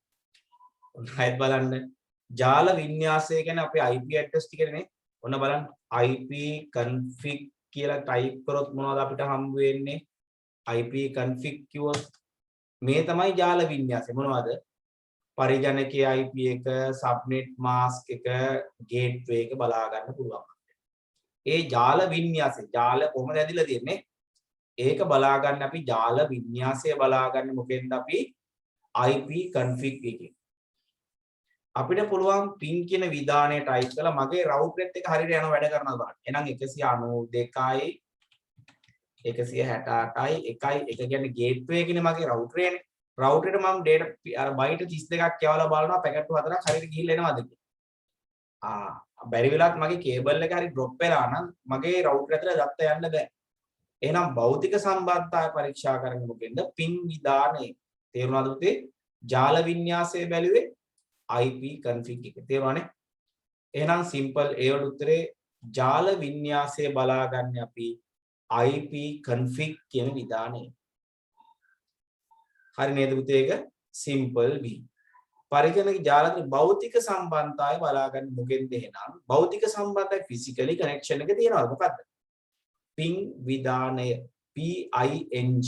ඔන්න ආයෙත් බලන්න. ජාල වින්‍යාසය කියන්නේ අපේ IP address ටිකනේ. ඔන්න බලන්න IP config කියලා ටයිප් කරොත් මොනවද අපිට හම්බ වෙන්නේ? IP config කිව්වොත් මේ තමයි ජාල වින්‍යාසය. මොනවද? පරිගණකයේ IP එක, subnet mask එක, gateway එක බලා ගන්න පුළුවන්. ඒ ජාල වින්‍යාසය. ජාල කොහොමද ඇදිලා තියෙන්නේ? ඒක බලා ගන්න අපි ජාල වින්‍යාසය බලා ගන්න මොකෙන්ද අපි IP config එකෙන්. අපිට පුළුවන් ping කියන විධානය ටයිප් කරලා මගේ route net එක හරියට යන වැඩ කරනවා බලන්න. එහෙනම් 192යි 168යි 1යි 1 කියන්නේ gateway එකනේ මගේ router එකනේ. router එකට මම data අර byte 32ක් යවලා බලනවා පැකට් 4ක් හරියට ගිහිල්ලා එනවද කියලා. බැරි වෙලාවත් මගේ කේබල් එක හරි drop වෙලා නම් මගේ router ඇතුලේ දත්ත යන්න බෑ. එහෙනම් භෞතික සම්බන්ධතාවය පරීක්ෂා කරන්න මොකෙන්ද? ping විධානය. තේරුණාද පුතේ? ජාල වින්‍යාසය බැලුවේ IP config එක. තේරුණානේ? එහෙනම් simple ඒවට උත්තරේ ජාල වින්‍යාසය බලා ගන්න අපි IP config කියන විධානය. හරි නේද පුතේ? ඒක simple B. පරිගණක ජාලක භෞතික සම්බන්ධතාවය බලා ගන්න මොකෙන්ද? එහෙනම් භෞතික සම්බන්ධතාවය physically connection එක තියෙනවා. මොකද්ද? ping විධානය. PING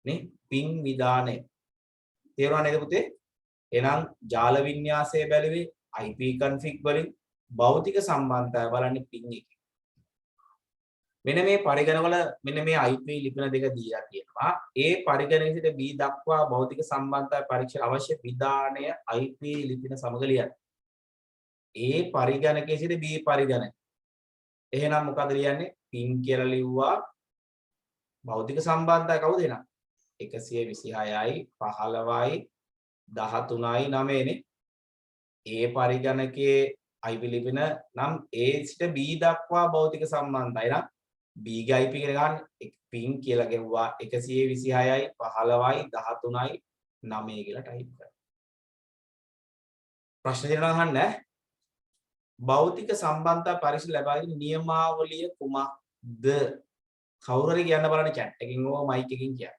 නේ ping විධානය. තේරුණා නේද පුතේ? එහෙනම් ජාල වින්‍යාසය බැලුවේ IP config වලින් භෞතික සම්බන්ධතාවය බලන්නේ ping එකේ. මෙන්න මේ පරිගණකවල මෙන්න මේ IP ලිපින දෙක දීලා තියෙනවා. ඒ පරිගණකයේ සිට B දක්වා භෞතික සම්බන්ධතාවය පරීක්ෂා අවශ්‍ය විධානය IP ලිපින සමග ලියන්න. ඒ පරිගණකයේ සිට B පරිගණක. එහෙනම් මොකද ලියන්නේ? ping කියලා ලිව්වා. භෞතික සම්බන්ධතාවය කවුද එහෙනම්? 126යි 15යි 13යි 9 නේ. ඒ පරිගණකයේ IP ලිපින නම් A සිට B දක්වා භෞතික සම්බන්ධයි නම් B ගේ IP එක ගන්න ping කියලා ගෙවුවා 126යි 15යි 13යි 9 කියලා ටයිප් කරා. ප්‍රශ්න දෙනවා අහන්න. භෞතික සම්බන්ධතා පරීක්ෂා ලබා ගැනීම නියමාවලිය කුමක්ද? කවුරු හරි කියන්න බලන්න chat එකකින් ඕ mic එකකින් කියන්න.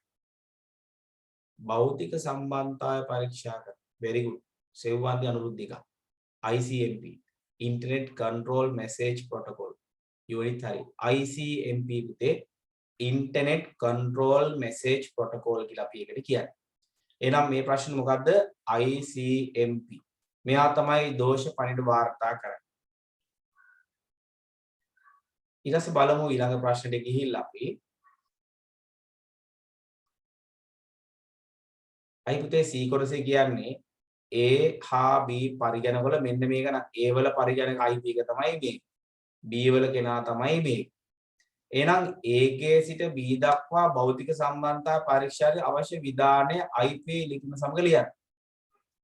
භෞතික සම්බන්ධතාවය පරීක්ෂා කර. very good. සෙව්වන්ති Anuruddhika. ICMP Internet Control Message Protocol. unit හරි. ICMP පුතේ Internet Control Message Protocol කියලා අපි ඒකට කියන්නේ. එහෙනම් මේ ප්‍රශ්නේ මොකද්ද? ICMP. මෙයා තමයි දෝෂ පණිඩ වාර්තා කරන්නේ. ඊට පස්සේ බලමු ඊළඟ ප්‍රශ්නෙට ගිහිල්ලා අපි පුතේ C කොටසේ කියන්නේ A හා B පරිගණකවල මෙන්න මේක නම් A වල පරිගණක IP එක තමයි මේ. B වල කෙනා තමයි මේ. එහෙනම් A ගේ සිට B දක්වා භෞතික සම්බන්ධතා පරීක්ෂාවේ අවශ්‍ය විධානය IP ලිපින සමග ලියන්න.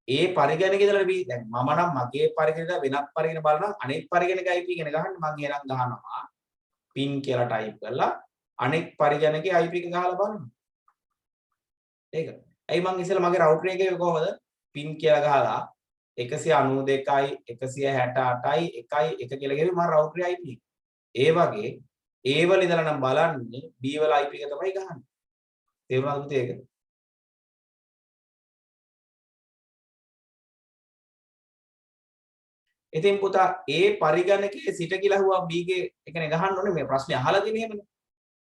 A පරිගණකයේ ඉඳලා B දැන් මම නම් මගේ පරිගණක වෙනත් පරිගණක බලනවා අනෙක් පරිගණක IP ගැන ගහන්න මම එහෙනම් ගහනවා pin කියලා ටයිප් කරලා අනෙක් පරිගණකයේ IP එක ගහලා බලනවා. ඒක. ඇයි මං ඉස්සෙල්ලා මගේ router එකේ කොහොමද pin කියලා ගහලා 192යි 168යි 1යි 1 කියලා ගෙවි මම router IP. ඒ වගේ A වල ඉඳලා නම් බලන්නේ B වල IP එක තමයි ගහන්නේ. තේරුණාද පුතේ ඒක? ඉතින් පුතා A පරිගණකයේ සිට කියලා හුවා B ගේ එකනේ ගහන්න ඕනේ මේ ප්‍රශ්නේ අහලා තියෙන එහෙමනේ.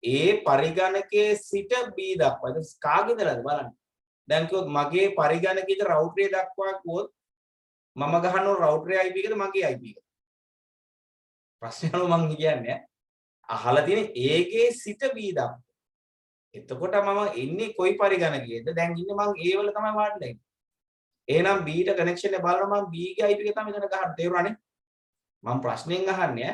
A පරිගණකයේ සිට B දක්වා. ඒක කාගේ ඉඳලාද බලන්න. දැන් කිව්වොත් මගේ පරිගණකයේ router දක්වා කිව්වොත් මම ගහන router IP එකද මගේ IP එකද? ප්‍රශ්නේ අනුව මම කියන්නේ අහලා තියෙන A ගේ සිට B දක්වා. එතකොට මම ඉන්නේ කොයි පරිගණකයේද? දැන් ඉන්නේ මම A වල තමයි වාඩිලා ඉන්නේ. එහෙනම් B ට කනෙක්ෂන් එක බලනවා මම B ගේ IP එක තමයි මෙතන ගහන්න. තේරුණානේ? මම ප්‍රශ්නෙන් අහන්නේ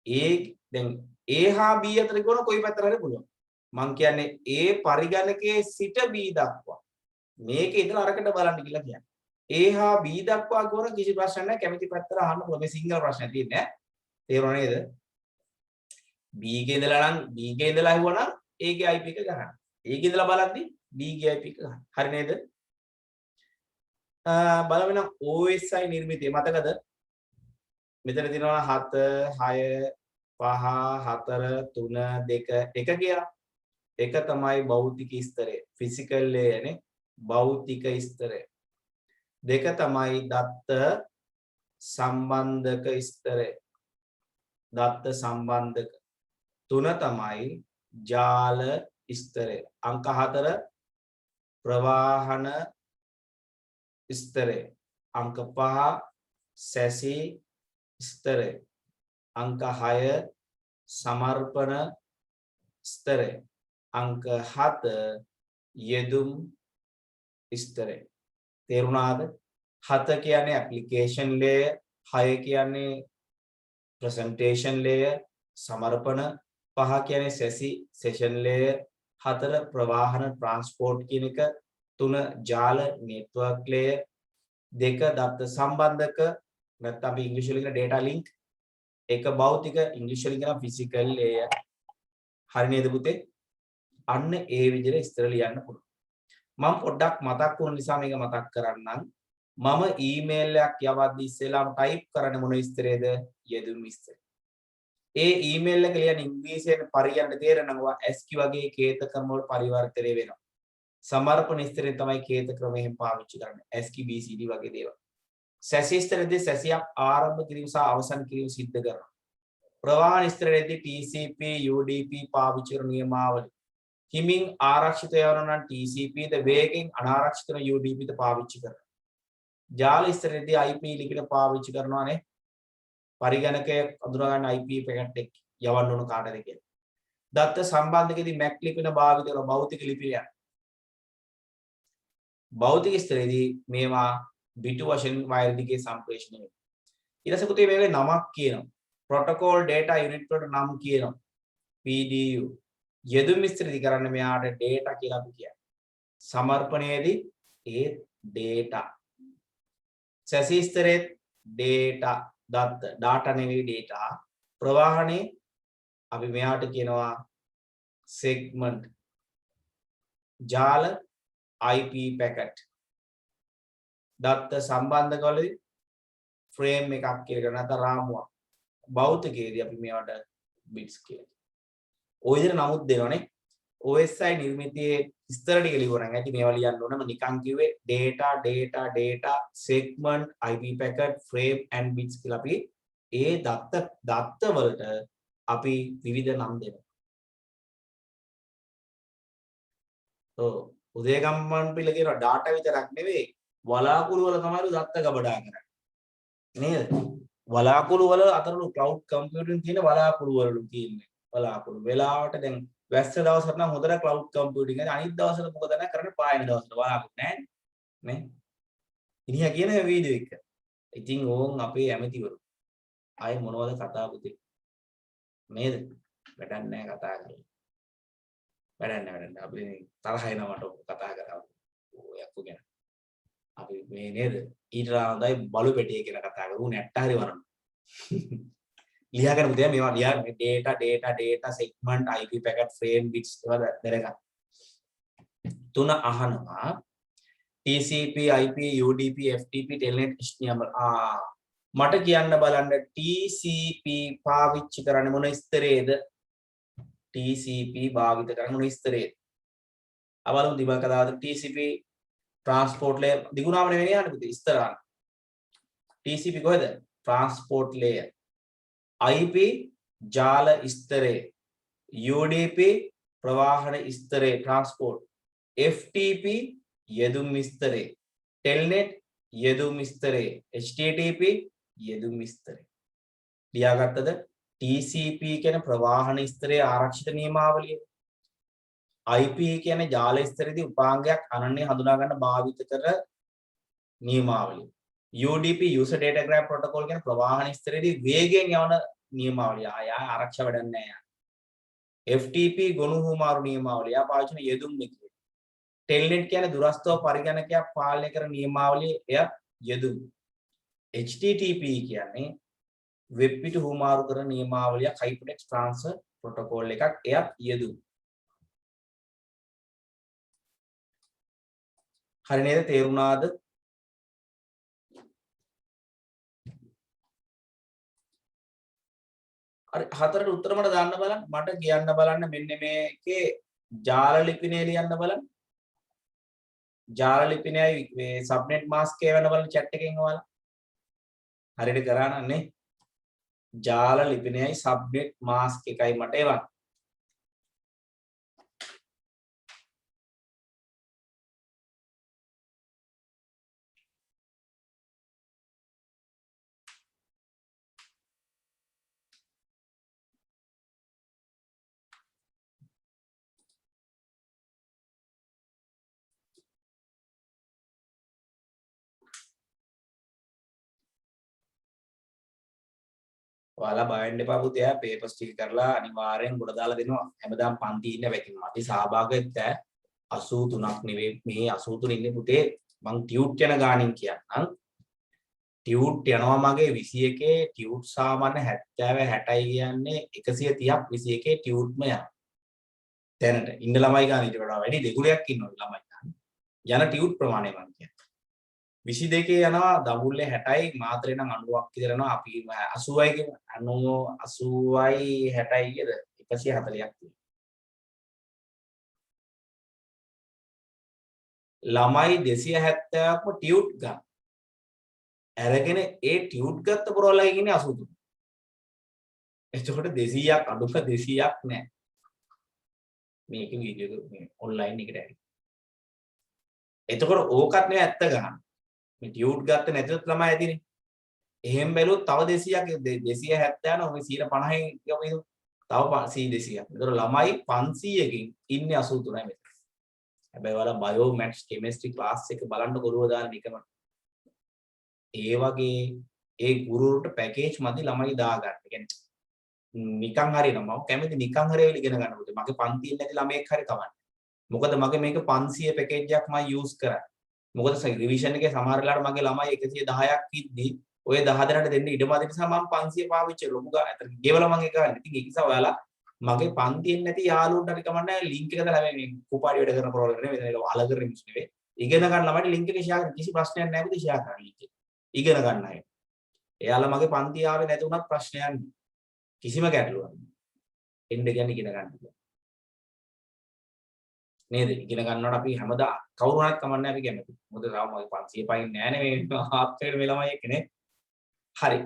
A දැන් A හා B අතර ගොන කොයි පැත්තට හරි පුළුවන්. මම කියන්නේ A පරිගණකයේ සිට B දක්වා. මේකේ ඉඳලා අරකට බලන්න කියලා කියන්නේ. A හා B දක්වා ගොන කිසි ප්‍රශ්නයක් නැහැ. කැමති පැත්තට අහන්න පුළුවන්. මේ සිංගල් ප්‍රශ්න තියෙන්නේ ඈ. තේරුණා නේද? B ගේ ඉඳලා නම් B ගේ ඉඳලා අහුවනම් A ගේ IP එක ගන්න. A ගේ ඉඳලා බලද්දි B ගේ IP එක ගන්න. හරි නේද? බලවෙන OSI නිර්මිතය මතකද? මෙතන තියෙනවා 7 6 5 4 3 2 1 කියලා. එක තමයි භෞතික ස්තරය ෆිසිකල් ලේයර්නේ භෞතික ස්තරය දෙක තමයි දත්ත සම්බන්ධක ස්තරය දත්ත සම්බන්ධක තුන තමයි ජාල ස්තරය අංක 4 ප්‍රවාහන ස්තරය අංක 5 සැසි ස්තරය අංක 6 සමර්පණ ස්තරය අංක 7 යෙදුම් ස්තරය තේරුණාද 7 කියන්නේ ඇප්ලිකේෂන් ලේයර් 6 කියන්නේ ප්‍රසන්ටේෂන් ලේයර් සමර්පණ 5 කියන්නේ සැසි සෙෂන් ලේයර් 4 ප්‍රවාහන ට්‍රාන්ස්පෝර්ට් කියන එක 3 ජාල නෙට්වර්ක් ලේයර් 2 දත්ත සම්බන්ධක නැත්නම් අපි ඉංග්‍රීසි වලින් කියන data link 1 භෞතික ඉංග්‍රීසි වලින් කියන physical layer හරි නේද පුතේ අන්න ඒ විදිහට ඉස්තර ලියන්න පුළුවන් මම පොඩ්ඩක් මතක් වුණ නිසා මේක මතක් කරන්නම් මම ඊමේල් එකක් යවද්දි ඉස්සෙල්ලාම ටයිප් කරන්න මොන විස්තරයද යෙදුම් විස්තරය ඒ ඊමේල් එක ලියන ඉංග්‍රීසියෙන් පරියන්න තේරෙනවා ASCII වගේ කේත ක්‍රම වල පරිවර්තනය වෙනවා සමර්පණ ස්තරයෙන් තමයි කේත ක්‍රමයෙන් පාවිච්චි කරන්නේ ASCII BCD වගේ දේවල් සැසි ස්තරයේදී සැසියක් ආරම්භ කිරීම සහ අවසන් කිරීම සිද්ධ කරනවා ප්‍රවාහන ස්තරයේදී TCP UDP පාවිච්චි කරන නියමාවලි හිමින් ආරක්ෂිත යවන නම් TCP ද වේගෙන් අනාරක්ෂිත වන UDP ද පාවිච්චි කරනවා ජාල ස්තරයේදී IP ලිපින පාවිච්චි කරනවානේ පරිගණකය අඳුනා ගන්න IP පැකට් එක යවන්න ඕන කාටද කියලා. දත්ත සම්බන්ධකයේදී MAC ලිපින භාවිත කරන භෞතික ලිපිනය. භෞතික ස්තරයේදී මේවා බිටු වශයෙන් වෛර් දිගේ සම්ප්‍රේෂණය වෙනවා. ඊට පස්සේ පුතේ මේකේ නමක් කියනවා. ප්‍රොටෝකෝල් data unit වලට නම් කියනවා. PDU. යෙදුම් ස්තරයේදී කරන්න මෙයාට data කියලා අපි කියන්නේ. සමර්පණයේදී ඒ data. සැසි ස්තරයේ data දත්ත data නෙවෙයි data ප්‍රවාහනේ අපි මෙයාට කියනවා segment ජාල IP packet දත්ත සම්බන්ධකවලදී frame එකක් කියලා නැත්නම් රාමුවක් භෞතිකයේදී අපි මේවට bits කියලා. ඔය විදිහට නමුත් දෙනවනේ OSI නිර්මිතයේ විස්තර ටික ලියවරන් ඇති මේවා ලියන්න ඕන මම නිකන් කිව්වේ data segment IP packet frame and bits කියලා අපි ඒ දත්ත වලට අපි විවිධ නම් දෙනවා. උදේගම්මන් පිළ කියන data විතරක් නෙවෙයි වලාකුළු වල තමයි දත්ත ගබඩා කරන්නේ. නේද? වලාකුළු වල අතරලු cloud computing තියෙන වලාකුළු වලලු තියෙන්නේ. වලාකුළු වෙලාවට දැන් වැස්ස දවසට නම් හොඳට cloud computing එක අනිත් දවසට මොකද නැහැ කරන්නේ පායන දවසට වලාකුළු නැහැ නේ. ඉනියා කියන වීඩියෝ එක. ඉතින් ඕන් අපේ ඇමතිවරු. ආයේ මොනවද කතා පුතේ? නේද? වැඩක් නැහැ කතා කරලා. වැඩක් නැහැ. අපි තරහ එනවා මට කතා කරා. ඔය අක්කු ගැන. අපි මේ නේද? ඊට හොඳයි බලු පෙටිය කියන කතා කරු නැට්ට හරි වරන. ලියාගෙන පුතේ මේවා ලියා data segment IP packet frame bits ඒවා දැනගන්න. තුන අහනවා TCP IP UDP FTP telnet HTML මට කියන්න බලන්න TCP පාවිච්චි කරන්නේ මොන ස්තරයේද TCP භාවිත කරන්නේ මොන ස්තරයේද අවලු දිබක දාද TCP transport layer දිගුණාම නෙවෙයි යන්නේ පුතේ ස්තරාන TCP කොහෙද transport layer IP ජාල ස්තරේ UDP ප්‍රවාහන ස්තරේ transport FTP යෙදුම් ස්තරේ telnet යෙදුම් ස්තරේ HTTP යෙදුම් ස්තරේ ලියාගත්තද TCP කියන ප්‍රවාහන ස්තරේ ආරක්ෂිත නියමාවලිය IP කියන්නේ ජාල ස්තරයේදී උපාංගයක් අනන්‍ය හඳුනා ගන්න භාවිත කර නියමාවලිය UDP user datagram protocol කියන ප්‍රවාහන ස්තරයේදී වේගයෙන් යවන නියමාවලිය ආය ආරක්ෂා වැඩක් නැහැ FTP ගොනු හුමාරු නියමාවලිය පාවිච්චි කරන යෙදුම් එක telnet කියන්නේ දුරස්ථව පරිගණකයක් පාලනය කරන නියමාවලිය එය යෙදුම් HTTP කියන්නේ වෙබ් පිටු හුමාරු කරන නියමාවලිය hypertext transfer protocol එකක් එයත් යෙදුම් හරි නේද තේරුණාද හරි හතරට උත්තර මට දාන්න බලන්න මට කියන්න බලන්න මෙන්න මේකේ ජාල ලිපිනේ ලියන්න බලන්න. ජාල ලිපිනයයි මේ සබ්නෙට් මාස්ක් එක වෙන බලන්න chat එකෙන් ඔයාලා. හරියට කරා නන්නේ. ජාල ලිපිනයයි සබ්නෙට් මාස්ක් එකයි මට එවන්න. ඔයාලා බයෙන්ඩ එපා පුතේ පේපර්ස් ටික කරලා අනිවාර්යෙන් ගොඩ දාලා දෙනවා හැමදාම පන්ති ඉන්න වැකින් මට සහභාගීත්වය 83ක් නෙවෙයි මේ 83 ඉන්නේ පුතේ මං ටියුට් යන ගානින් කියන්නම් ටියුට් යනවා මගේ 21 ටියුට් සාමාන්‍ය 70 60යි කියන්නේ 130ක් 21 ටියුට්ම යනවා දැනට ඉන්න ළමයි ගන්න ඊට වඩා වැඩි දෙගුණයක් ඉන්නවා ළමයි ගන්න යන ටියුට් ප්‍රමාණය මං කියන්නේ 22 යනවා දඹුල්ලේ 60යි මාතරේ නම් 90ක් විතර යනවා අපි 80යි කියන 80යි 60යි කියද 140ක් තියෙනවා ළමයි 270ක්ම ටියුට් ගන්න අරගෙන ඒ ටියුට් ගත්ත පොරවලයි කියන්නේ 83 එතකොට 200ක් අඩුක 200ක් නෑ මේක වීඩියෝ එක මේ ඔන්ලයින් එකට ඇරි එතකොට ඕකත් නේ ඇත්ත ගන්න මේ ටියුට් ගත්ත නැතිවත් ළමයි ඇදිනේ. එහෙම බැලුවොත් තව 200ක් 270 යනවා. ඔය 150න් කියපු තව 200ක්. ඒතර ළමයි 500කින් ඉන්නේ 83යි මෙතන. හැබැයි ඔයාලා බයෝ මැත්ස් කෙමිස්ට්‍රි ක්ලාස් එක බලන්න ගොරුව දාන එකම. ඒ වගේ ඒ ගුරුවරට පැකේජ් මදි ළමයි දාගන්න. ඒ කියන්නේ නිකන් හරියනවා. මම කැමති නිකන් හරියවිල ඉගෙන ගන්න පුතේ. මගේ පන්තියේ නැති ළමයෙක් හරි කවන්නේ. මොකද මගේ මේක 500 පැකේජ් එකක් මම යූස් කරන්නේ. මොකද රිවිෂන් එකේ සමහර වෙලාවට මගේ ළමයි 110ක් ඉද්දි ඔය 10 දෙනාට දෙන්න ඉඩමදි නිසා මම 500 පාවිච්චි කරලා ලොකු අතන ගෙවලා මම ඒක ගන්න. ඉතින් ඒක නිසා ඔයාලා මගේ පන්තියෙන් නැති යාළුවන්ට හරි කමන්නේ ලින්ක් එක දාලා මේ කුපාඩි වැඩ කරන ප්‍රෝග්‍රෑම් නෙවෙයි මෙතන ඒක අලගර මිස් නෙවෙයි. ඉගෙන ගන්න ළමයිට ලින්ක් එක ෂෙයා කරන්න කිසි ප්‍රශ්නයක් නැහැ පුතේ ෂෙයා කරන්න ලින්ක් එක. ඉගෙන ගන්න අය. එයාලා මගේ පන්ති ආවේ නැති වුණත් ප්‍රශ්නයක් නෑ. කිසිම ගැටලුවක් නෑ. එන්න කියන්නේ ඉගෙන ගන්න. නේද ඉගෙන ගන්නවට අපි හැමදා කවුරුණත් කමන්නේ අපි කැමති. මොකද තාම මගේ 500 පයින් නෑ නේ මේ ආත්මයට මේ ළමයි එක්කනේ. හරි.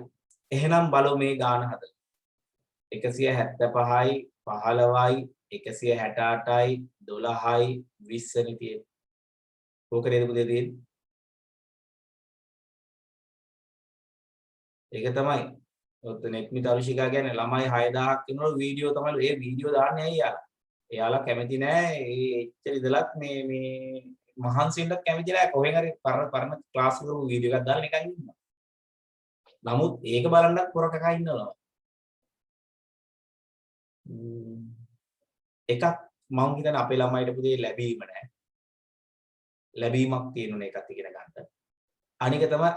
එහෙනම් බලමු මේ ගාන හදලා. 175යි 15යි 168යි 12යි 20නේ තියෙන්නේ. ඕක නේද පුතේ තියෙන්නේ? ඒක තමයි. ඔත් නෙට්මිත අරුෂිකා කියන්නේ ළමයි 6000ක් ඉන්නවලු වීඩියෝ තමයි ඒ වීඩියෝ දාන්නේ ඇයි යාලා? එයාලා කැමති නෑ ඒ එච්චර ඉඳලත් මේ මහන්සියෙන්වත් කැමති නෑ කොහෙන් හරි පරණ ක්ලාස් එකක වීඩියෝ එකක් දාලා නිකන් ඉන්නවා. නමුත් ඒක බලන්නත් පොරකකා ඉන්නවා. එකක් මම හිතන්නේ අපේ ළමයිට පුතේ ලැබීම නෑ. ලැබීමක් තියෙනුනේ එකත් ඉගෙන ගන්න. අනික තමයි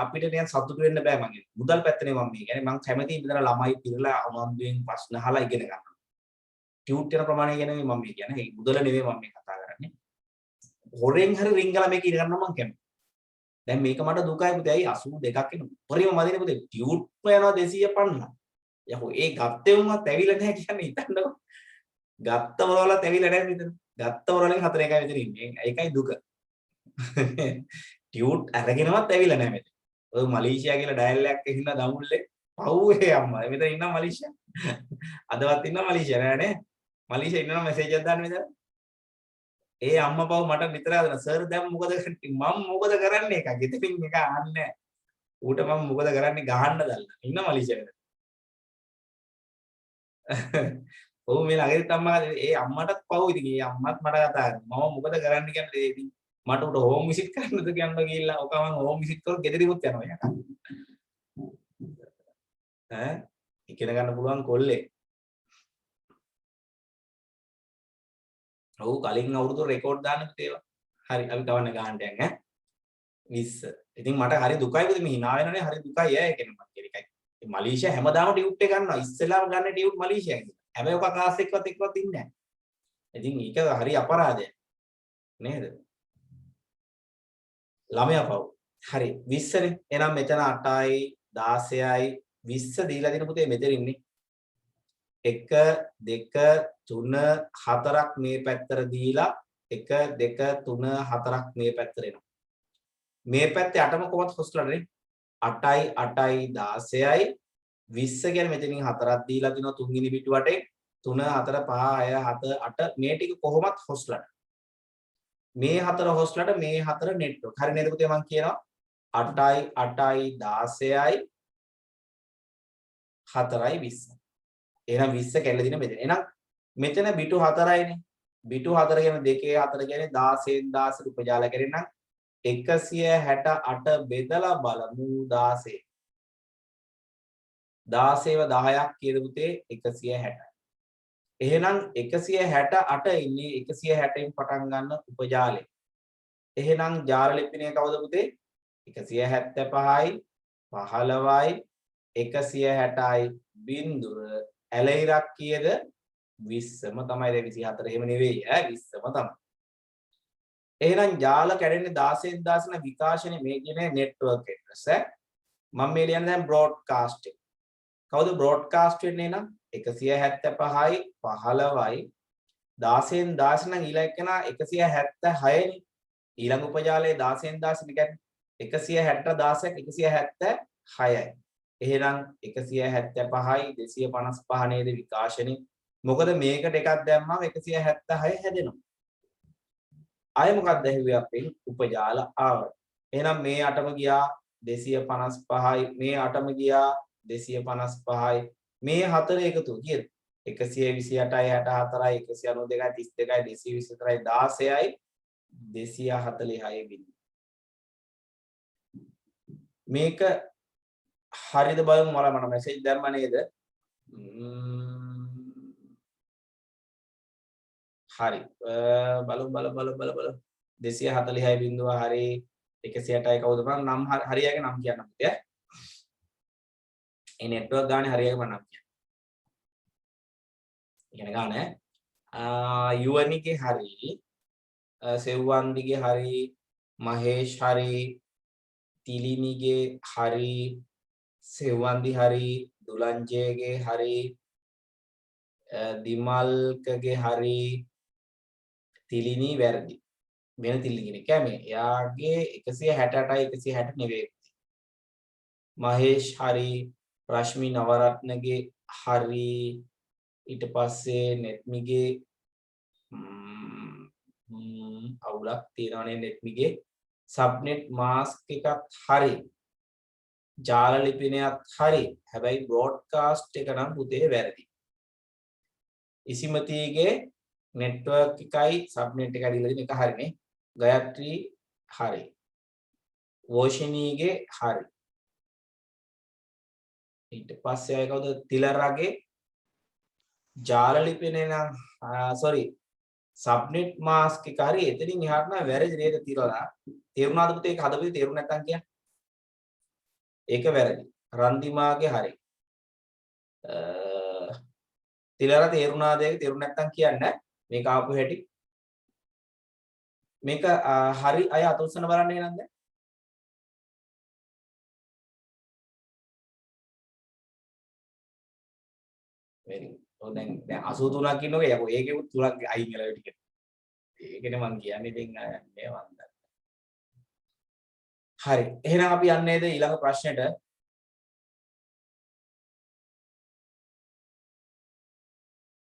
අපිට නිකන් සතුටු වෙන්න බෑ මගේ. මුදල් පැත්තනේ මම මේ කියන්නේ මම කැමති ඉඳලා ළමයි පිරලා උනන්දුවෙන් ප්‍රශ්න අහලා ඉගෙන ගන්න. ටියුට් යන ප්‍රමාණය ගැන මම මේ කියන්නේ. ඒ මුදල නෙවෙයි මම මේ කතා කරන්නේ. හොරෙන් හරි රින්ගලා මේක ඉගෙන ගන්න මම කැමති. දැන් මේක මට දුකයි පුතේ. ඇයි 82ක් එන. උපරිම මදිනේ පුතේ. ටියුට්ම යනවා 250. යකෝ ඒ ගත්තේ උන්වත් ඇවිල්ලා නැහැ කියන්නේ හිතන්නකො. ගත්ත වරවලත් ඇවිල්ලා නැහැ මෙතන. ගත්ත වරවලෙන් 4 එකයි මෙතන ඉන්නේ. ඒකයි දුක. ටියුට් අරගෙනවත් ඇවිල්ලා නැහැ මෙතන. ඔය මලේසියා කියලා ඩයල් එකක් එහින්න දවුල්ලේ පව්වේ අම්මා. මෙතන ඉන්නවා මලේසියා. අදවත් ඉන්නවා මලේසියා නෑ නේ. මලේසියා ඉන්නවා මෙසේජ් එකක් දාන්න මෙතන. ඒ අම්මා පව් මට විතර ආදන සර් දැන් මොකද කරන්නේ? මම මොකද කරන්නේ එකක්. ගෙදරින් එක ආන්නේ. ඌට මම මොකද කරන්නේ ගහන්න දැල්ලා. ඉන්න මලේසියාවේ. ඔව් මේ ළඟදිත් අම්මා ඒ අම්මටත් පව් ඉතින් ඒ අම්මත් මට කතා කරනවා. මම මොකද කරන්න කියන්නේ ඉතින් මට උඩ හෝම් විසිට් කරන්නද කියන්න ගිහිල්ලා ඔක මම හෝම් විසිට් කරලා ගෙදරිමුත් යනවා යකා. ඈ ඉගෙන ගන්න පුළුවන් කොල්ලේ. ඔව් කලින් අවුරුදු රෙකෝඩ් දාන්න තේවා. හරි අපි කවන්න ගහන්න යන් ඈ. 20. ඉතින් මට හරි දුකයි පුතේ මේ hina වෙනනේ හරි දුකයි ඈ ඒ කියන්නේ මම කියන එකයි. මලේසියා හැමදාම ටියුට් එක ගන්නවා. ඉස්සෙල්ලාම ගන්න ටියුට් මලේසියාගෙන්. හැබැයි ඔක ක්ලාස් එකවත් ඉන්නේ නැහැ. ඉතින් ඒක හරි අපරාධයක්. නේද? ළමයා පව්. හරි 20නේ. එහෙනම් මෙතන 8යි 16යි 20 දීලා දින පුතේ මෙතන ඉන්නේ. 1 2 3 4ක් මේ පැත්තට දීලා 1 2 3 4ක් මේ පැත්තට එනවා. මේ පැත්තේ 8ම කොහොමද හොස්ලටනේ 8යි 8යි 16යි 20 කියන්නේ මෙතනින් 4ක් දීලා තිනවා තුන්වෙනි පිටු වටේ 3 4 5 6 7 8 මේ ටික කොහොමත් හොස්ලට මේ 4 හොස්ලට මේ 4 නෙට්වර්ක් හරි නේද පුතේ මම කියනවා 8යි 8යි 16යි 4යි 20 එහෙනම් 20 කැල්ල දින මෙතන එහෙනම් මෙතන පිටු 4යිනේ පිටු 4 කියන 2 4 කියන්නේ 16න් 16 උපජාල කරේ නම් 168 බෙදලා බලමු 16 16ව 10ක් කියද පුතේ 160යි. එහෙනම් 168 ඉන්නේ 160න් පටන් ගන්න උපජාලේ. එහෙනම් ජාල ලිපිනය කවුද පුතේ? 175යි 15යි 160යි බිඳුව ඇලයිරක් කීයද? 20ම තමයි 24 එහෙම නෙවෙයි ඈ 20ම තමයි. එහෙනම් ජාල කැඩෙන්නේ 16න් 16 විකාශනයේ මේ කියන්නේ නෙට්වර්ක් ඇඩ්‍රස් ඈ. මම මේ ලියන්නේ දැන් බ්‍රෝඩ්කාස්ට් එක. කවුද බ්‍රෝඩ්කාස්ට් වෙන්නේ නම් 175යි 15යි 16න් 16 නම් ඊළඟ එකනා 176නේ ඊළඟ උපජාලයේ 16න් 16 කියන්නේ 160 176යි එහෙනම් 175යි 255 නේද විකාශනේ මොකද මේකට එකක් දැම්මම 176 හැදෙනවා ආයෙ මොකක්ද ඇහුවේ අපේ උපජාල ආව එහෙනම් මේ 8ම ගියා 255යි මේ 8ම ගියා 255යි මේ හතර එකතු කීයද 128යි 64යි 192යි 32යි 224යි 16යි 246යි මේක හරිද බලමු මට මැසේජ් දැම්ම නේද හරි බලමු 246යි බිඳුව හරි 108යි කවුද බලන්න නම් හරියගේ නම් කියන්න පුතේ ඒ නෙට්වර්ක් ගානේ හරියටම නම් කියන්න. ඉගෙන ගන්න යුවනිගේ හරි සෙව්වන්දිගේ හරි මහේෂ් හරි තිලිනිගේ හරි සෙව්වන්දි හරි දුලංජයගේ හරි දිමල්කගේ හරි තිලිනි වැරදි වෙන තිලිනි කෙනෙක් කැමේ එයාගේ 168යි 160 නෙවෙයි මහේෂ් හරි රශ්මි නවරත්නගේ හරි ඊට පස්සේ නෙත්මිගේ අවුලක් තියෙනවානේ නෙත්මිගේ සබ්නෙට් මාස්ක් එකක් හරි ජාල ලිපිනයක් හරි හැබැයි බ්‍රෝඩ්කාස්ට් එක නම් පුතේ වැරදි ඉසිමතිගේ නෙට්වර්ක් එකයි සබ්නෙට් එකයි දීලා තියෙන එක හරිනේ ගයත්‍රි හරි වෝෂිනීගේ හරි ඊට පස්සේ ආය කවුද තිලරගේ ජාල ලිපිනේ නම් සෝරි සබ්නෙට් මාස්ක් එක හරි එතනින් එහාට නම් වැරදි නේද තිරලා තේරුණාද පුතේ ඒක හදපු තේරුම් නැත්තම් කියන්න ඒක වැරදි රන්දිමාගේ හරි තිලර තේරුණාද ඒක තේරුම් නැත්තම් කියන්න මේක ආපු හැටි මේක හරි අය අත උස්සන බලන්නේ නේද very good දැන් 83ක් ඉන්නෝගේ යකෝ ඒකේ 3ක් අයින් වෙලා ඒ ටික ඒකනේ මම කියන්නේ ඉතින් මේ වන්ද හරි එහෙනම් අපි යන්නේද ඊළඟ ප්‍රශ්නෙට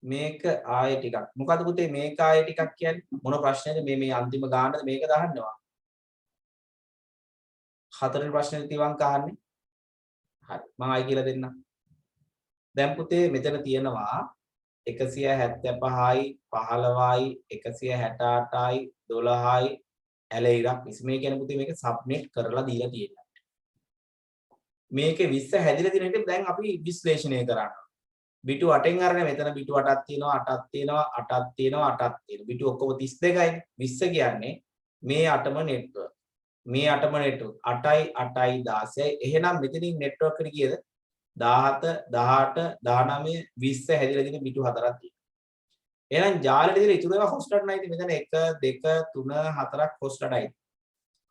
මේක ආයෙ ටිකක් මොකද පුතේ මේක ආයෙ ටිකක් කියන්නේ මොන ප්‍රශ්නේද මේ අන්තිම ගානද මේක දාන්නවා හතරවෙනි ප්‍රශ්නේ තියවන්ක අහන්නේ හරි මම ආයෙ කියලා දෙන්නම් දැන් පුතේ මෙතන තියෙනවා 175යි 15යි 168යි 12යි ඇලයිරක් මේ කියන්නේ පුතේ මේක සබ්නෙට් කරලා දීලා තියෙනවා මේකේ 20 හැදිලා තියෙන එක දැන් අපි විශ්ලේෂණය කරන්න බිටු 8න් අරගෙන මෙතන බිටු 8ක් තියෙනවා 8ක් තියෙනවා 8ක් තියෙනවා 8ක් තියෙනවා බිටු ඔක්කොම 32යි 20 කියන්නේ මේ 8ම නෙට්වර්ක් මේ 8ම නෙට්වර්ක් 8යි 8යි 16යි එහෙනම් මෙතනින් නෙට්වර්ක් එක කීයද 17 18 19 20 හැදිලා තියෙන බිටු 4ක් තියෙනවා එහෙනම් ජාලෙට දිලා ඉතුරු ඒවා හොස්ටඩ් නැයිද මෙතන 1 2 3 4ක් හොස්ටඩ්යි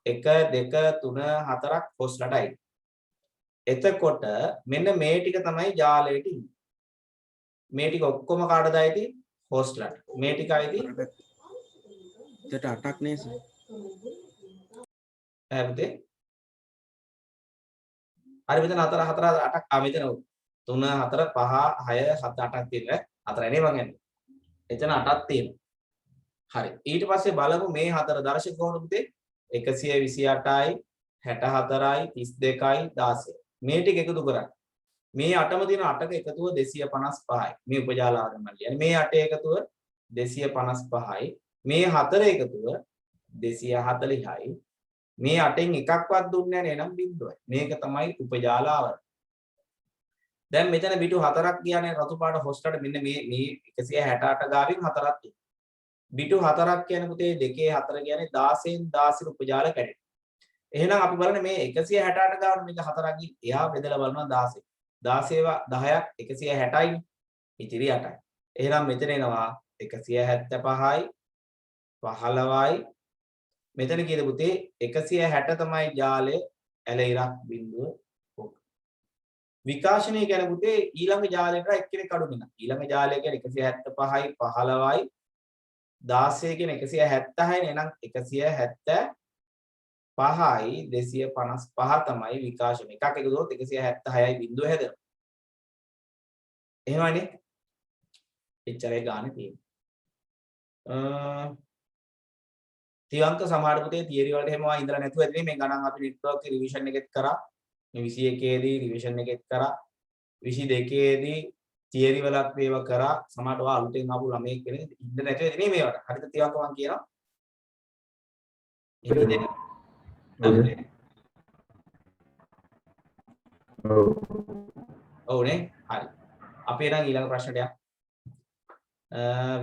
1 2 3 4ක් හොස්ටඩ්යි එතකොට මෙන්න මේ ටික තමයි ජාලයට ඉන්නේ මේ ටික ඔක්කොම කාටද ඇති හොස්ට්ලන්ට. මේ ටිකයිදී එතට 8ක් නේ සර්. හැබැයි හරි මෙතන 4 4 8ක් මෙතන 3 4 5 6 7 8ක් තියෙනවා. 4නේ මං යන්නේ. එතන 8ක් තියෙනවා. හරි. ඊට පස්සේ බලමු මේ 4 දර්ශක කොහොමද පුතේ? 128යි 64යි 32යි 16. මේ ටික එකතු කරන්න. මේ 8ම තියෙන 8ක එකතුව 255යි. මේ උපජාල ආරම්භය. يعني මේ 8 එකතුව 255යි. මේ 4 එකතුව 240යි. මේ 8න් එකක්වත් දුන්නේ නැහැ නේනම් බිඳුවයි. මේක තමයි උපජාල ආවරණය. දැන් මෙතන පිටු 4ක් කියන්නේ රතු පාට හොස්ටට මෙන්න මේ 168 ගාවින් 4ක් තියෙනවා. පිටු 4ක් කියන්නේ පුතේ 2 4 කියන්නේ 16න් 16 උපජාල කැඩෙනවා. එහෙනම් අපි බලන්නේ මේ 168 ගාන මේක 4ක් එහා බෙදලා බලනවා 16. 16 10ක් 160යි. ඉතිරි 8යි. එහෙනම් මෙතන එනවා 175යි 15යි මෙතන කීයද පුතේ 160 තමයි ජාලය ඇල ඉරක් බිඳුව ඔක. විකාශනය කියන්නේ පුතේ ඊළඟ ජාලයට එක්කෙනෙක් අඩු වෙනවා. ඊළඟ ජාලය කියන්නේ 175යි 15යි 16 කියන 170යි එහෙනම් 175යි 255 තමයි විකාශන. එකක් එකතු කරොත් 176යි බිඳුව හැදෙනවා. එහෙමනේ. එච්චරයි ගානේ තියෙන්නේ. තියංක සමහර පුතේ තියරි වලට එහෙම ඉඳලා නැතුව ඇතිනේ මේ ගණන් අපි නෙට්වර්ක් රිවිෂන් එකෙත් කරා. මේ 21 දී රිවිෂන් එකෙත් කරා. 22 දී තියරි වලත් මේවා කරා. සමහරට ඔයා අලුතෙන් ආපු ළමයෙක් කෙනෙක් ඉඳ නැතුව ඇතිනේ මේවට. හරිද තියංක මම කියනවා. ඔව්නේ. හරි. අපි එනම් ඊළඟ ප්‍රශ්නට යමු.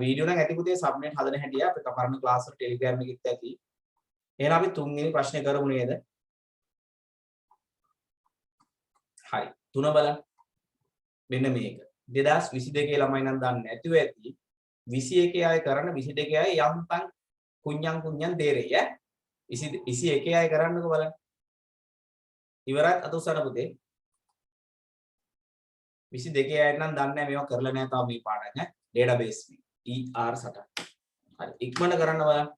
වීඩියෝ නම් ඇති පුතේ සබ්නෙට් හදන හැටි අපේ කපරණ ක්ලාස් වල ටෙලිග්‍රෑම් එකෙත් ඇති. එහෙනම් අපි තුන්වෙනි ප්‍රශ්නේ කරමු නේද? හරි. තුන බලන්න. මෙන්න මේක. 2022 ළමයි නම් දන්නේ නැතුව ඇති. 21 අය කරන 22 අය යම්තම් කුඤ්ඤම් තේරෙයි ඈ. 21 අය කරන්නකෝ බලන්න. ඉවරත් අත උස්සන්න පුතේ. 22 අය නම් දන්නේ නැහැ මේවා කරලා නැහැ තාම මේ පාඩම් ඈ. database ER සටහන්. හරි. ඉක්මන කරන්න බලන්න.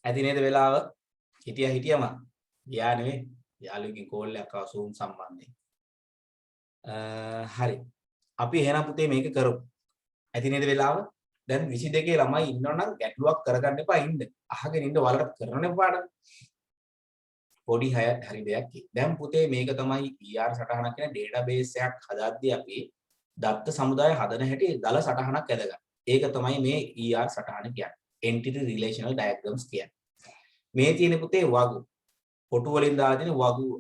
ඇති නේද වෙලාව? හිටියම ගියා නෙවෙයි. යාළුවෙක්ගේ කෝල් එකක් ආවා Zoom සම්බන්ධයෙන්. හරි. අපි එහෙනම් පුතේ මේක කරමු. ඇති නේද වෙලාව? දැන් 22 ළමයි ඉන්නවනම් ගැටලුවක් කරගන්න එපා ඉන්න. අහගෙන ඉන්න වලට කරන්න එපාට. පොඩි හරි දෙයක්. දැන් පුතේ මේක තමයි ER සටහනක් කියන ඩේටාබේස් එකක් හදාද්දී අපි දත්ත සමුදාය හදන හැටි දල සටහනක් ඇදගන්න. ඒක තමයි මේ ER සටහන කියන්නේ. Entity Relational Diagrams කියන්නේ. මේ තියෙන පුතේ වගු. කොටු වලින් දාලා තියෙන වගුව.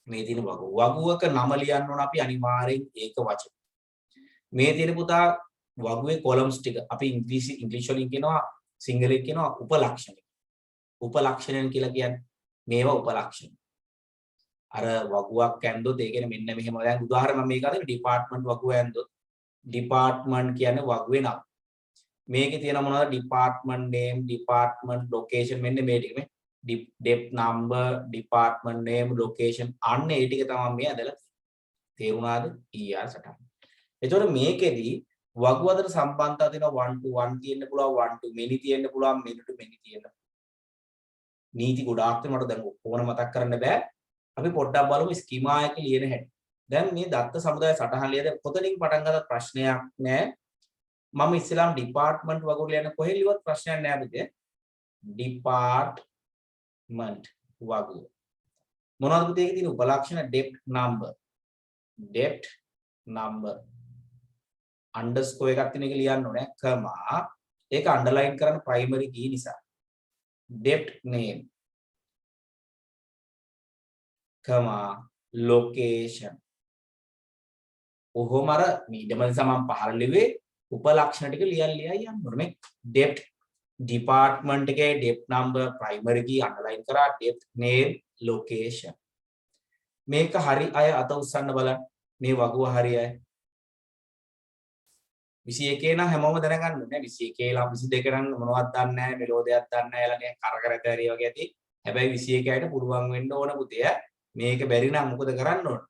මේ තියෙන වගුව. වගුවක නම ලියන්න ඕන අපි අනිවාර්යෙන් ඒක වචන. මේ තියෙන පුතා වගුවේ කොලම්ස් ටික අපි ඉංග්‍රීසි වලින් කියනවා සිංහලෙන් කියනවා උපලක්ෂණ. උපලක්ෂණයන් කියලා කියන්නේ මේවා උපලක්ෂණ. අර වගුවක් ඇන්දොත් ඒ කියන්නේ මෙන්න මෙහෙම දැන් උදාහරණ මම මේක අද ඩිපාර්ට්මන්ට් වගුව ඇන්දොත් ඩිපාර්ට්මන්ට් කියන්නේ වගුවේ නම. මේකේ තියෙන මොනවද ඩිපාර්ට්මන්ට් නේම් ඩිපාර්ට්මන්ට් ලොකේෂන් මෙන්න මේ ටික මේ Depp number department name location අන්න ඒ ටික තමයි මේ ඇදලා තේරුණාද ER සටහන. එතකොට මේකෙදි වගු අතර සම්බන්ධතාව තියෙනවා 1 to 1 තියෙන්න පුළුවන් 1 to many තියෙන්න පුළුවන් many to many තියෙන්න. නීති ගොඩාක් තියෙනවා මට දැන් ඔක්කොම මතක් කරන්න බෑ. අපි පොඩ්ඩක් බලමු ස්කීමා එක ලියන හැටි. දැන් මේ දත්ත සමුදාය සටහන ලියද කොතනින් පටන් ගත්තත් ප්‍රශ්නයක් නෑ. මම ඉස්සෙල්ලාම ඩිපාර්ට්මන්ට් වගුව ලියන කොහෙන් ලියවත් ප්‍රශ්නයක් නෑ පුතේ. ඩිපාර්ට්මන්ට් වගුව. මොනවද පුතේ ඒකේ තියෙන උපලක්ෂණ ඩෙප්ට් නම්බර්. ඩෙප්ට් නම්බර් අන්ඩර්ස්කෝර් එකක් තියෙන එක ලියන්න ඕනේ කමා ඒක අන්ඩර්ලයින් කරන්න ප්‍රයිමරි කී නිසා depth name කමා location ඔහොම අර මීඩියම නිසා මම පහළ ලිව්වේ උපලක්ෂණ ටික ලියන්න ඕනේ මේ depth department එකේ depth number primary key underline කරා depth name location මේක හරි අය අත උස්සන්න බලන්න මේ වගුව හරි අය 21 නම් හැමෝම දැනගන්න ඕනේ 21 ලා 22 නම් මොනවද දන්නේ නැහැ මෙලෝඩියක් දන්නේ නැහැ එලා නිකන් කරකරත හරි වගේ ඇති හැබැයි 21 අයට පුළුවන් වෙන්න ඕන පුතේ මේක බැරි නම් මොකද කරන්න ඕන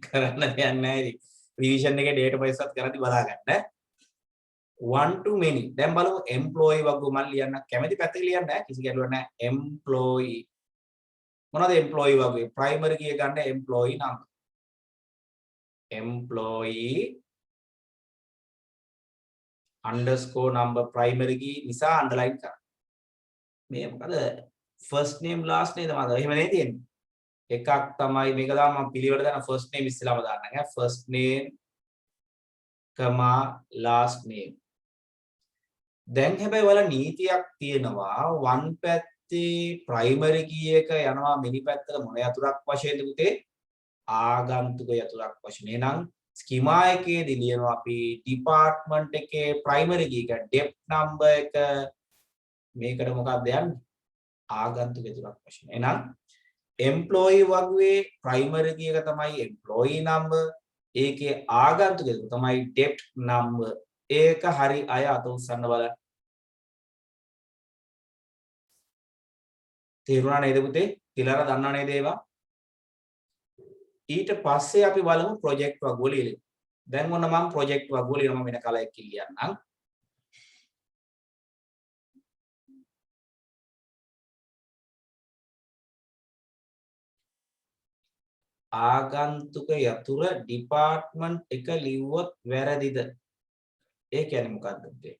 කරන්න දෙයක් නැහැ ඉතින් රිවිෂන් එකේ ඩේටාබේස් එකත් කරද්දි බලා ගන්න 1 to many දැන් බලමු employee වගුව මම ලියන්න කැමති පැත්තක ලියන්න නැහැ කිසි ගැටලුවක් නැහැ employee මොනවද employee වගුවේ primary කී ගන්න employee number employee underscore number primary key නිසා underline කරන්න. මේ මොකද first name last name තමයි. එහෙම නේ තියෙන්නේ. එකක් තමයි මේක තමයි මම පිළිවෙල දාන first name ඉස්සෙල්ලාම දාන්න. first name comma last name. දැන් හැබැයි වල නීතියක් තියෙනවා one පැත්තේ primary key එක යනවා many පැත්තට මොන යතුරක් වශයෙන්ද පුතේ? ආගන්තුක යතුරක් වශයෙන්. එහෙනම් ස්කීමා එකේදී ලියනවා අපි ඩිපාර්ට්මන්ට් එකේ ප්‍රයිමරි කී එක ඩෙප්ට් නම්බර් එක මේකට මොකක්ද යන්නේ ආගන්තුක යතුරක් වශයෙන්. එහෙනම් එම්ප්ලොයි වගුවේ ප්‍රයිමරි කී එක තමයි එම්ප්ලොයි නම්බර් ඒකේ ආගන්තුක යතුර තමයි ඩෙප්ට් නම්බර් ඒක හරි අය අත උස්සන්න බලන්න. තේරුණා නේද පුතේ? තිලර දන්නව නේද ඒවා? ඊට පස්සේ අපි බලමු ප්‍රොජෙක්ට් වගුව ලියලා. දැන් ඔන්න මම ප්‍රොජෙක්ට් වගුව ලියනවා වෙන කලයකින් ලියන්නම්. ආගන්තුක යතුර ඩිපාර්ට්මන්ට් එක ලිව්වොත් වැරදිද? ඒ කියන්නේ මොකක්ද පුතේ?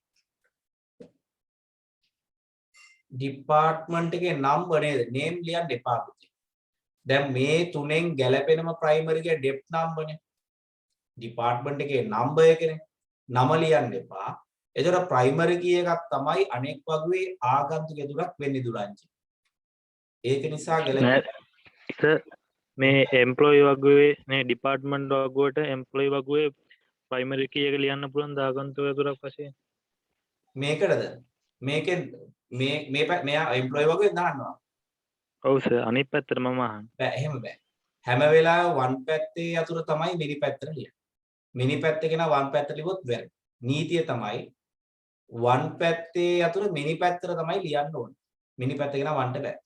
ඩිපාර්ට්මන්ට් එකේ නම්බර් නේද? නේම් ලියන්න එපා පුතේ. දැන් මේ තුනෙන් ගැලපෙනම ප්‍රයිමරි එකේ ඩෙප්ට් නම්බර්නේ. ඩිපාර්ට්මන්ට් එකේ නම්බර් එකනේ. නම ලියන්න එපා. ඒතර ප්‍රයිමරි කී එකක් තමයි අනෙක් වගුවේ ආගන්තුක යතුරක් වෙන්නේ දුරංචි. ඒක නිසා සර් මේ එම්ප්ලොයි වගුවේ මේ ඩිපාර්ට්මන්ට් වගුවට එම්ප්ලොයි වගුවේ ප්‍රයිමරි කී එක ලියන්න පුළුවන් ආගන්තුක යතුරක් වශයෙන්. මේකටද? මේකෙන් මෙයා එම්ප්ලොයි වගුවේ දාන්නවා. ඔව් සර් අනිත් පැත්තට මම අහන්නේ. බෑ එහෙම බෑ. හැම වෙලාවෙම වන් පැත්තේ යතුර තමයි මිනි පැත්තට ලියන්නේ. මිනි පැත්තේ කෙනා වන් පැත්තට ලිව්වොත් වැරදි. නීතිය තමයි වන් පැත්තේ යතුර මිනි පැත්තට තමයි ලියන්න ඕනේ. මිනි පැත්තේ කෙනා වන්ට බෑ.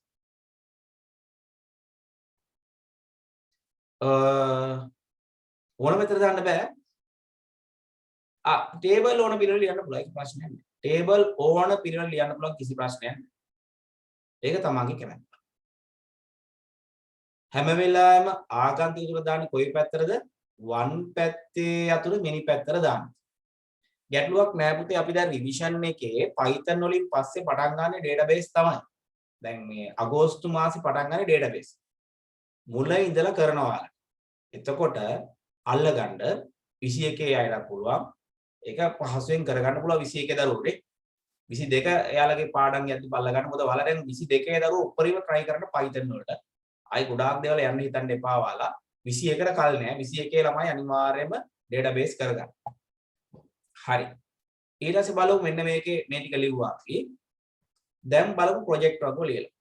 ඕන පැත්තට දාන්න බෑ. ටේබල් ඕන පිළිවෙල ලියන්න පුළුවන් ඒක ප්‍රශ්නයක් නෑ. ටේබල් ඕන පිළිවෙල ලියන්න පුළුවන් කිසි ප්‍රශ්නයක් නෑ. ඒක තමන්ගේ කැමැත්ත. හැම වෙලාවෙම ආගන්තුක තුර දාන්නේ කොයි පැත්තටද? වන් පැත්තේ අතුරු මිනි පැත්තට දාන්න. ගැටලුවක් නෑ පුතේ අපි දැන් රිවිෂන් එකේ Python වලින් පස්සේ පටන් ගන්න ඩේටාබේස් තමයි. දැන් මේ අගෝස්තු මාසේ පටන් ගන්න ඩේටාබේස්. මුල ඉඳලා කරනවා. එතකොට අල්ලගන්න 21 අයලා පුළුවන්. ඒක පහසුවෙන් කරගන්න පුළුවන් 21 දරුවෝනේ. 22 එයාලගේ පාඩම් යද්දි බලලා ගන්න. මොකද ඔයාලා දැන් 22 දරුවෝ උඩරිම try කරන්න Python වලට. ආයි ගොඩාක් දේවල් යන්න හිතන්න එපා ඔයාලා. 21කට කල් නෑ. 21 ළමයි අනිවාර්යයෙන්ම database කරගන්න. හරි. ඊට පස්සේ බලමු මෙන්න මේකේ මේ ටික ලිව්වා අපි. දැන් බලමු project වගුව ලියලා.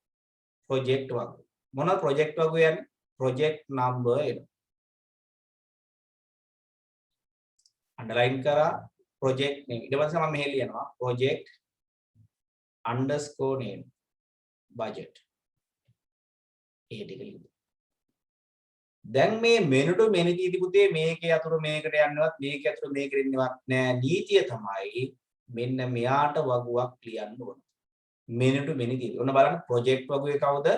project වගුව. මොනවද project වගුව යන්නේ? project number එන. underline කරා project name. ඊට පස්සේ මම මෙහෙ ලියනවා project underscore name budget. ඒ ටික ලියන්න. දැන් මේ menu to menu කීති පුතේ මේකේ අතුරු මේකට යන්නවත් මේකේ අතුරු මේකට ඉන්නවත් නෑ. නීතිය තමයි මෙන්න මෙයාට වගුවක් ලියන්න ඕන. menu to menu කීති. ඔන්න බලන්න project වගුවේ කවුද?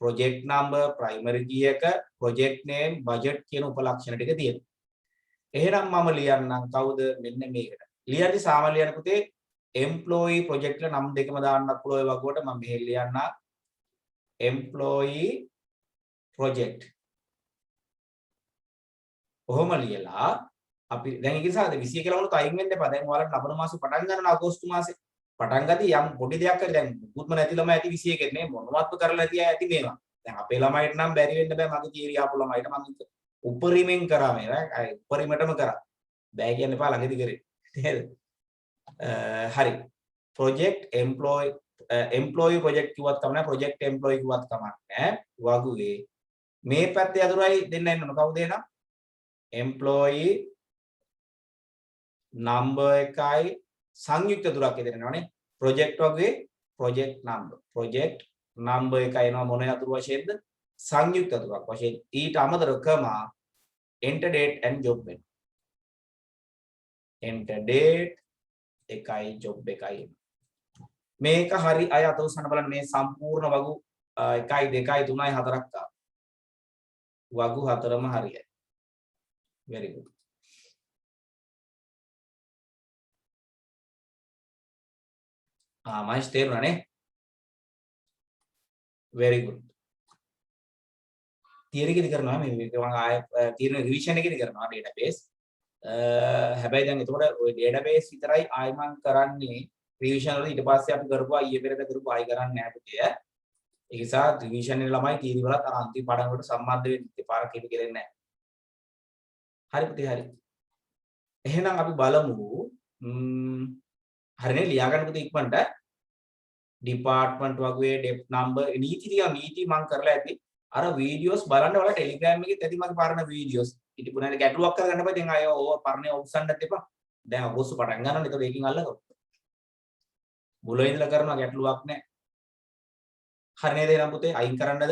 project number primary key එක project name budget කියන උපලක්ෂණ ටික තියෙනවා. එහෙනම් මම ලියන්නම් කවුද? මෙන්න මේකට. ලියද්දි සාමාන්‍ය ලියන පුතේ employee project එක නම් දෙකම දාන්නත් පුළුවන් ඒ වගුවට මම මෙහෙ ලියන්න employee project. කොහොම ලියලා අපි දැන් ඒක නිසාද 21 කියලා වුණොත් අයින් වෙන්න එපා. දැන් ඔයාලට ලබන මාසේ පටන් ගන්නවා අගෝස්තු මාසේ. පටන් ගදී යම් පොඩි දෙයක් කරලා දැන් මුකුත්ම නැති ළමයි ඇති 21 නේ මොනවත්ම කරලා නැති අය ඇති මේවා. දැන් අපේ ළමයිට නම් බැරි වෙන්න බෑ මගේ තීරිය ආපු ළමයිට මම උපරිමෙන් කරා මේවා. උපරිමටම කරා. බෑ කියන්න එපා ළඟදී කරේ. නේද? හරි. project employee project කිව්වත් කමක් නැහැ. project employee කිව්වත් කමක් නැහැ. වගුවේ මේ පැත්තේ අතුරුයි දෙන්න ඉන්න ඕන. කවුද එනම්? employee number එකයි සංයුක්ත දුරක් දෙන්නවනේ. project වගේ project number එකයි එනවා මොන අතුරු වශයෙන්ද? සංයුක්ත දුරක් වශයෙන්. ඊට අමතරව කමා enter date and job වෙනවා. enter date එකයි job එකයි. මේක හරි අය අත උස්සන්න බලන්න මේ සම්පූර්ණ වගු 1 2 3 4ක් ආවා. වගු හතරම හරියයි. very good. මයිස් තේරුණානේ? very good. theory එකේදී කරනවා මේ මම ආය තියෙන රිවිෂන් එකේදී කරනවා database. හැබැයි දැන් එතකොට ওই database විතරයි ආයි මම කරන්නේ රිවිෂන් වල ඊට පස්සේ අපි කරපුවා ඊයේ පෙරේද කරපුවා ආයි කරන්නේ නැහැ පුතේ. ඒ නිසා රිවිෂන් එකේ ළමයි theory වලත් අර අන්තිම පාඩම් වලට සම්බන්ධ වෙන්න පාර කිවි කෙරෙන්නේ නැහැ. හරි පුතේ හරි. එහෙනම් අපි බලමු හරිනේ ලියා ගන්න පුතේ ඉක්මනට department වගේ depth number නීති මම කරලා ඇති. අර වීඩියෝස් බලන්න ඔයාලා Telegram එකේ ඇති මගේ පරණ වීඩියෝස්. ඉතින් පුණානේ ගැටලුවක් කරගන්න බෑ. දැන් අය ඕව පරණේ ඔව්සන්නත් එපා. දැන් අගෝස්තු පටන් ගන්නනේ. ඒතකොට ඒකින් අල්ලගමු. මුලින් ඉඳලා කරනවා ගැටලුවක් නැහැ. හරි නේද එහෙනම් පුතේ අයින් කරන්නද?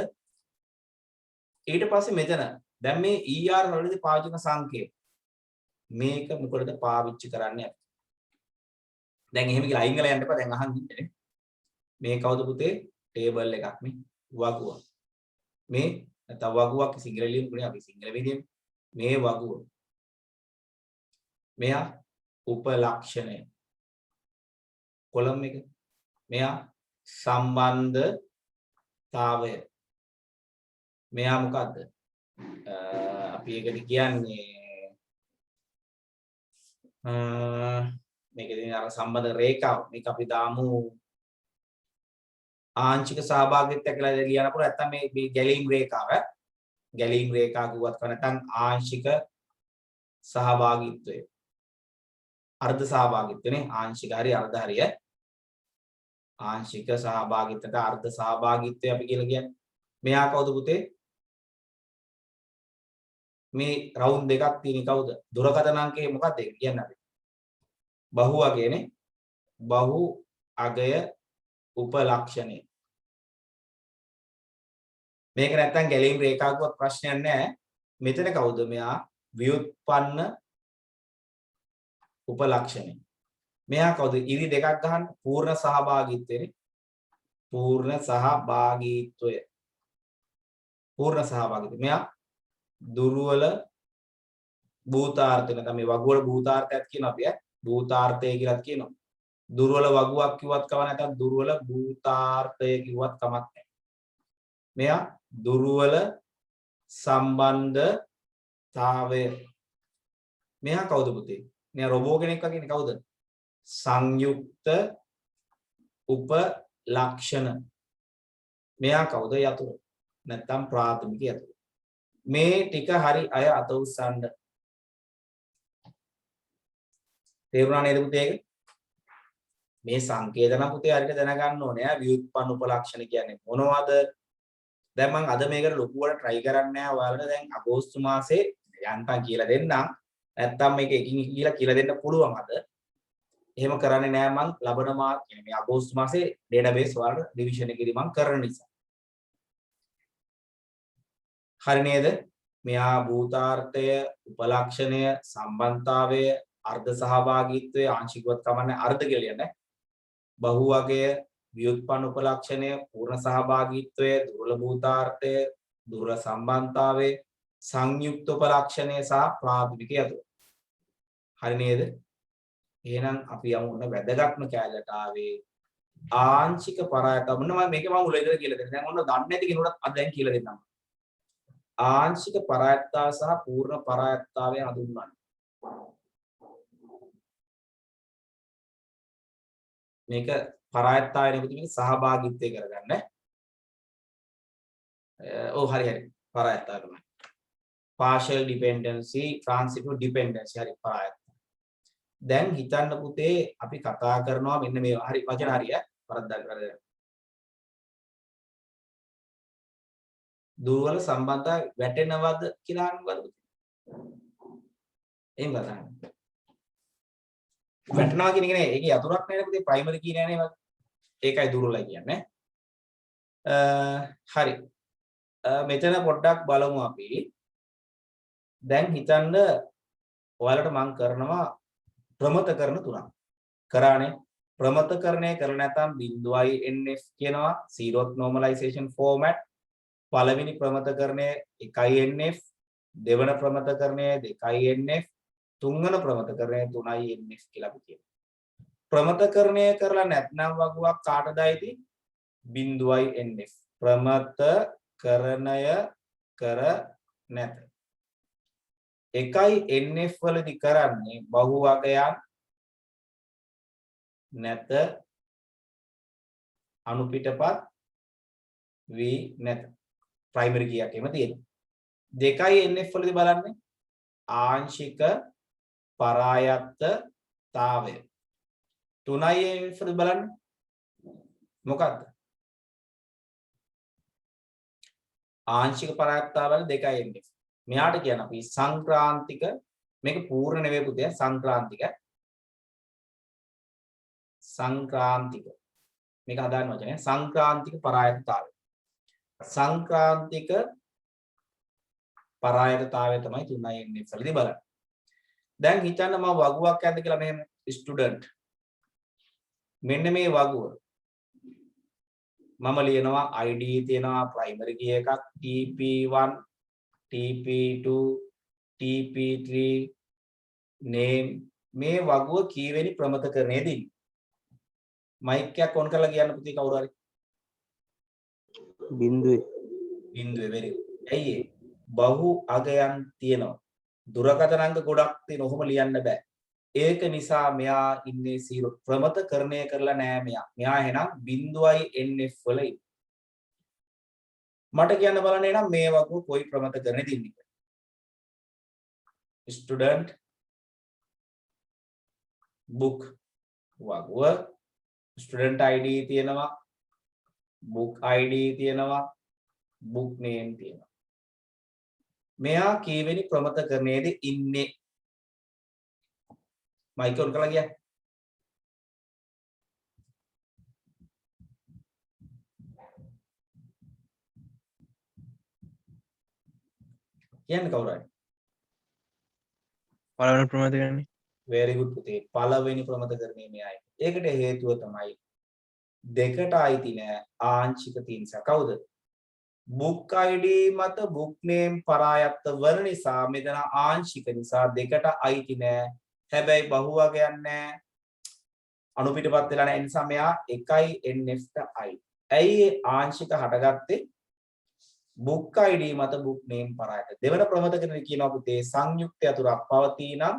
ඊට පස්සේ මෙතන දැන් මේ ER වලදී පාවිච්චි කරන සංකේත මේක මොකටද පාවිච්චි කරන්නේ අපි? දැන් එහෙම කියලා අයින් කරලා යන්න එපා. දැන් අහන් ඉන්නේ. මේ කවුද පුතේ? ටේබල් එකක් නේ. වගුව. මේ නැත්නම් වගුවක් සිංහල ලියමුනේ අපි සිංහල විදියෙන්. මේ වගුව. මෙයා උපලක්ෂණය. කොලම් එක. මෙයා සම්බන්ධතාවය. මෙයා මොකද්ද? අපි ඒකට කියන්නේ මේකදී අර සම්බන්ධ රේඛාව. මේක අපි දාමු ආංශික සහභාගීත්වය කියලා ලියන්න පුළුවන්. නැත්නම් මේ ගැලීම් රේඛාව. ගැලීම් රේඛා කිව්වත් කම නැත්නම් ආංශික සහභාගීත්වය. අර්ධ සහභාගීත්වනේ. ආංශික හරි අර්ධ හරිය. ආංශික සහභාගීත්වයට අර්ධ සහභාගීත්වය අපි කියලා කියන්නේ. මෙයා කවුද පුතේ? මේ රවුන්ඩ් දෙකක් තියෙන කවුද? දුරකථන අංකය මොකක්ද ඒක කියන්නේ අපි? බහු අගයනේ. බහු අගය උපලක්ෂණය. මේක නැත්තම් ගැලීම් රේඛාවකවත් ප්‍රශ්නයක් නැහැ. මෙතන කවුද? මෙයා ව්‍යුත්පන්න උපලක්ෂණය. මෙයා කවුද? ඉරි දෙකක් ගන්න පූර්ණ සහභාගීත්වයනේ. පූර්ණ සහභාගීත්වය. පූර්ණ සහභාගීත්වය. මෙයා දුර්වල භූතාර්ථය නැත්නම් මේ වගුවල භූතාර්ථයක් කියන අපි භූතාර්ථය කියලාත් කියනවා. දුර්වල වගුවක් කිව්වත් කම නැත්නම් දුර්වල භූතාර්ථය කිව්වත් කමක් නැහැ. මෙයා දුර්වල සම්බන්ධතාවය. මෙයා කවුද පුතේ? මෙයා රොබෝ කෙනෙක් වගේනේ කවුද? සංයුක්ත උපලක්ෂණ. මෙයා කවුද? යතුරු. නැත්නම් ප්‍රාථමික යතුරු. මේ ටික හරි අය අත උස්සන්න. තේරුණා නේද පුතේ? මේ සංකේතන පුතේ හරියට දැනගන්න ඕනේ. ව්‍යුත්පන්න උපලක්ෂණ කියන්නේ මොනවද? දැන් මම අද මේකට ලොකුවට try කරන්නේ නැහැ. ඔයාලට දැන් අගෝස්තු මාසේ යන්තම් කියලා දෙන්නම්. නැත්තම් මේක එකින් එක කියලා දෙන්න පුළුවන් අද. එහෙම කරන්නේ නැහැ මම ලබන මාස කියන්නේ මේ අගෝස්තු මාසේ database ඔයාලට රිවිෂන් එකේදී මම කරන නිසා. හරි නේද? මෙහා භූතාර්ථය, උපලක්ෂණය, සම්බන්ධතාවය, අර්ධ සහභාගීත්වය, ආංශිකවත් කමන්නේ අර්ධ කියලා කියන්නේ. බහුවගය, ව්‍යුත්පන්න උපලක්ෂණය, පූර්ණ සහභාගීත්වය, දුර්වල භූතාර්ථය, දුර්වල සම්බන්ධතාවය, සංයුක්ත උපලක්ෂණය සහ ප්‍රාථමික යතුරු. හරි නේද? එහෙනම් අපි යමු ඔන්න වැදගත්ම කැලලට ආවේ ආංශික පරායත. මොන මේක මම මුල ඉඳලා කියලා දෙන්න. දැන් ඔන්න දන්නේ නැති කෙනෙකුට අද දැන් කියලා දෙන්නම්. ආංශික පරායත්තාව සහ පූර්ණ පරායත්තාවය හඳුන්වන්නේ. මේක පරායත්තාවය නෙවෙයි මේක සහභාගීත්වය කරගන්න. ඔව් හරි හරි පරායත්තාව තමයි. partial dependency, transitive dependency හරි පරායත්තාව. දැන් හිතන්න පුතේ අපි කතා කරනවා මෙන්න මේ හරි වචන හරිය වරද්දා කරගෙන. දුර්වල සම්බන්ධතාවය වැටෙනවද කියලා අහන්නවද පුතේ? එහෙම ගන්න. වැටෙනවා කියන එක නේ ඒකේ යතුරක් නේද පුතේ ප්‍රයිමරි කියන්නේ නේ වගේ. ඒකයි දුර්වලයි කියන්නේ. හරි. මෙතන පොඩ්ඩක් බලමු අපි. දැන් හිතන්න ඔයාලට මම කරනවා ප්‍රමතකරණ තුනක්. කරානේ ප්‍රමතකරණය කරලා නැත්නම් බිඳුවයි NF කියනවා zeroth normalization format. පළවෙනි ප්‍රමතකරණය 1යි NF, දෙවන ප්‍රමතකරණය 2යි NF, තුන්වන ප්‍රමතකරණය 3යි NF කියලා අපි කියනවා. ප්‍රමතකරණය කරලා නැත්නම් වගුවක් කාටද අයිති? බිඳුවයි NF. ප්‍රමතකරණය කර නැත. 1යි NF වලදී කරන්නේ බහුවගයන් නැත අනුපිටපත් වී නැත. ප්‍රයිමරි කීයක් එම තියෙනවා. 2යි NF වලදී බලන්නේ ආංශික පරායත්තතාවය. 3යි NF වලදී බලන්නේ මොකක්ද? ආංශික පරායත්තතාවය 2යි NF. මෙයාට කියන අපි සංක්‍රාන්තික මේක පූර්ණ නෙවෙයි පුතේ සංක්‍රාන්තික මේක හදාන්න වචනේ සංක්‍රාන්තික පරායත්තතාවය. සංක්‍රාන්තික පරායත්තතාවය තමයි 3යි NF වලදී බලන්නේ. දැන් හිතන්න මම වගුවක් යද්ද කියලා මෙහෙම ස්ටුඩන්ට් මෙන්න මේ වගුව මම ලියනවා ID තියෙනවා ප්‍රයිමරි කී එකක් TP1 TP2 TP3 name මේ වගුව කීවෙනි ප්‍රමතකරණයේදී මයික් එකක් ඔන් කරලා කියන්න පුතේ කවුරු හරි බිඳුවේ very good. ඇයි ඒ බහු අගයන් තියෙනවා දුරකථන අංක ගොඩක් තියෙන ඔහොම ලියන්න බෑ. ඒක නිසා මෙයා ඉන්නේ 0 ප්‍රමතකරණය කරලා නෑ මෙයා එහෙනම් බිඳුවයි NF වල ඉන්නේ. මට කියන්න බලන්න එනම් මේ වගුව කොයි ප්‍රමතකරණෙද ඉන්නේ කියලා. student book වගුව student ID තියෙනවා book ID තියෙනවා book name තියෙනවා. මෙයා කීවෙනි ප්‍රමතකරණයේද ඉන්නේ? මයික් ඔන් කරලා ගියා. කියන්නේ කවුරු හරි? පළවෙනි ප්‍රමතකරණේ very good පුතේ. පළවෙනි ප්‍රමතකරණය මෙයයි. ඒකට හේතුව තමයි දෙකට අයිති නෑ ආංශික තියෙන නිසා. කවුද? book id මත book name පරායත්ත වන නිසා මෙතන ආංශික නිසා දෙකට අයිති නෑ. හැබැයි බහුවගයක් නෑ. අණු පිටපත් වෙලා නැහැ. ඒ නිසා මෙයා 1යි nf ට i. ඇයි ආංශික හටගත්තේ? book id මත book name පරායත. දෙවන ප්‍රමතකරණය කියනවා පුතේ සංයුක්ත යතුරක් පවතී නම්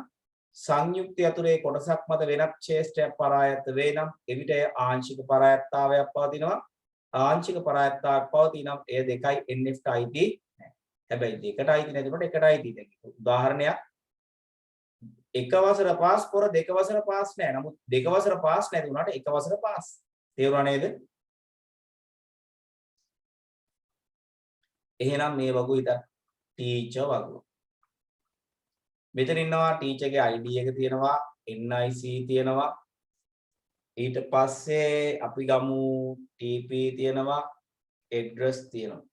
සංයුක්ත යතුරේ කොටසක් මත වෙනත් ශේෂ්ඨයක් පරායත වේ නම් එවිට එය ආංශික පරායත්තාවයක් පවතිනවා. ආංශික පරායත්තාවක් පවතී නම් එය 2යි nf ට අයිති නැහැ. හැබැයි දෙකට අයිති නැතිකොට එකට අයිති. උදාහරණයක් එක වසර පාස් පොර දෙක වසර පාස් නෑ. නමුත් දෙක වසර පාස් නැති වුණාට එක වසර පාස්. තේරුණා නේද? එහෙනම් මේ වගු හිතන්න ටීචර් වගු. මෙතන ඉන්නවා ටීචර්ගේ ID එක තියෙනවා, NIC තියෙනවා. ඊට පස්සේ අපි ගමු TP තියෙනවා, address තියෙනවා.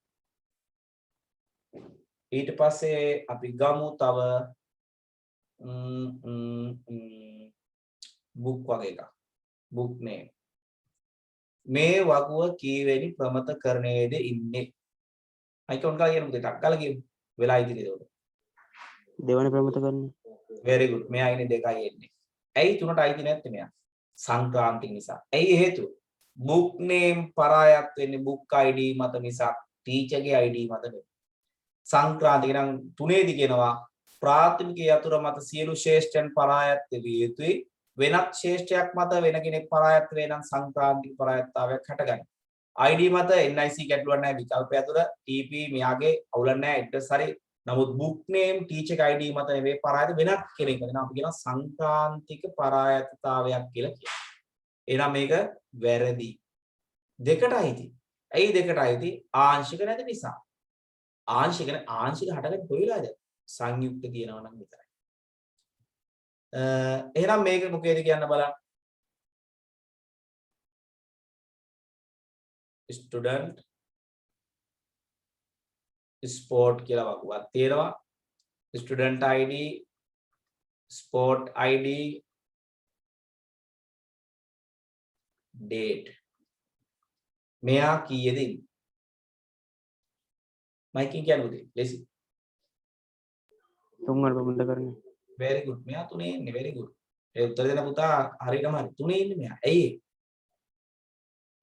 ඊට පස්සේ අපි ගමු තව book වගේ එකක්. book name. මේ වගුව කීවෙනි ප්‍රමතකරණයේද ඉන්නේ? අයිකෝන් ගාලා කියමු දෙකක් ගාලා කියමු. වෙලා ඉදිරියද උඩ. දෙවන ප්‍රමතකරණය. very good. මෙයා ඉන්නේ 2යි එන්නේ. ඇයි 3ට අයිති නැත්තේ මෙයා? සංක්‍රාන්ති නිසා. ඇයි හේතුව? book name පරායත් වෙන්නේ book ID මත මිසක් ටීචර්ගේ ID මත නෙවෙයි. සංක්‍රාන්ති නම් තුනේදී කියනවා ප්‍රාථමික යතුර මත සියලු ශේෂ්ඨයන් පරායත් විය යුතුයි. වෙනත් ශේෂ්ඨයක් මත වෙන කෙනෙක් පරායත් වේ නම් සංක්‍රාන්තික පරායත්තාවයක් හටගන්නවා. ID මත NIC ගැටලුවක් නැහැ. විකල්පය තුළ TP මෙයාගේ අවුලක් නැහැ. address හරි. නමුත් book name teacher ID මත නෙවෙයි පරායත වෙනත් කෙනෙක්. එතන අපි කියනවා සංක්‍රාන්තික පරායත්තාවයක් කියලා කියනවා. එහෙනම් මේක වැරදි. දෙකට අයිති. ඇයි දෙකට අයිති? ආංශික නැති නිසා. ආංශික හටගන්නේ කොයි වෙලාවද? සංයුක්ත කියනවා නම් විතරයි. එහෙනම් මේක මොකේද කියන්න බලන්න. student sport කියලා වගුවක් තියෙනවා. student ID sport ID date මෙයා කීයේද ඉන්නේ? මයිකින් කියන්නකෝ ලෙසි. තුන්වන ප්‍රමතකරණය. very good. මෙයා තුනේ ඉන්නේ very good. ඒ උත්තර දෙන පුතා හරියටම හරි. තුනේ ඉන්නේ මෙයා. ඇයි?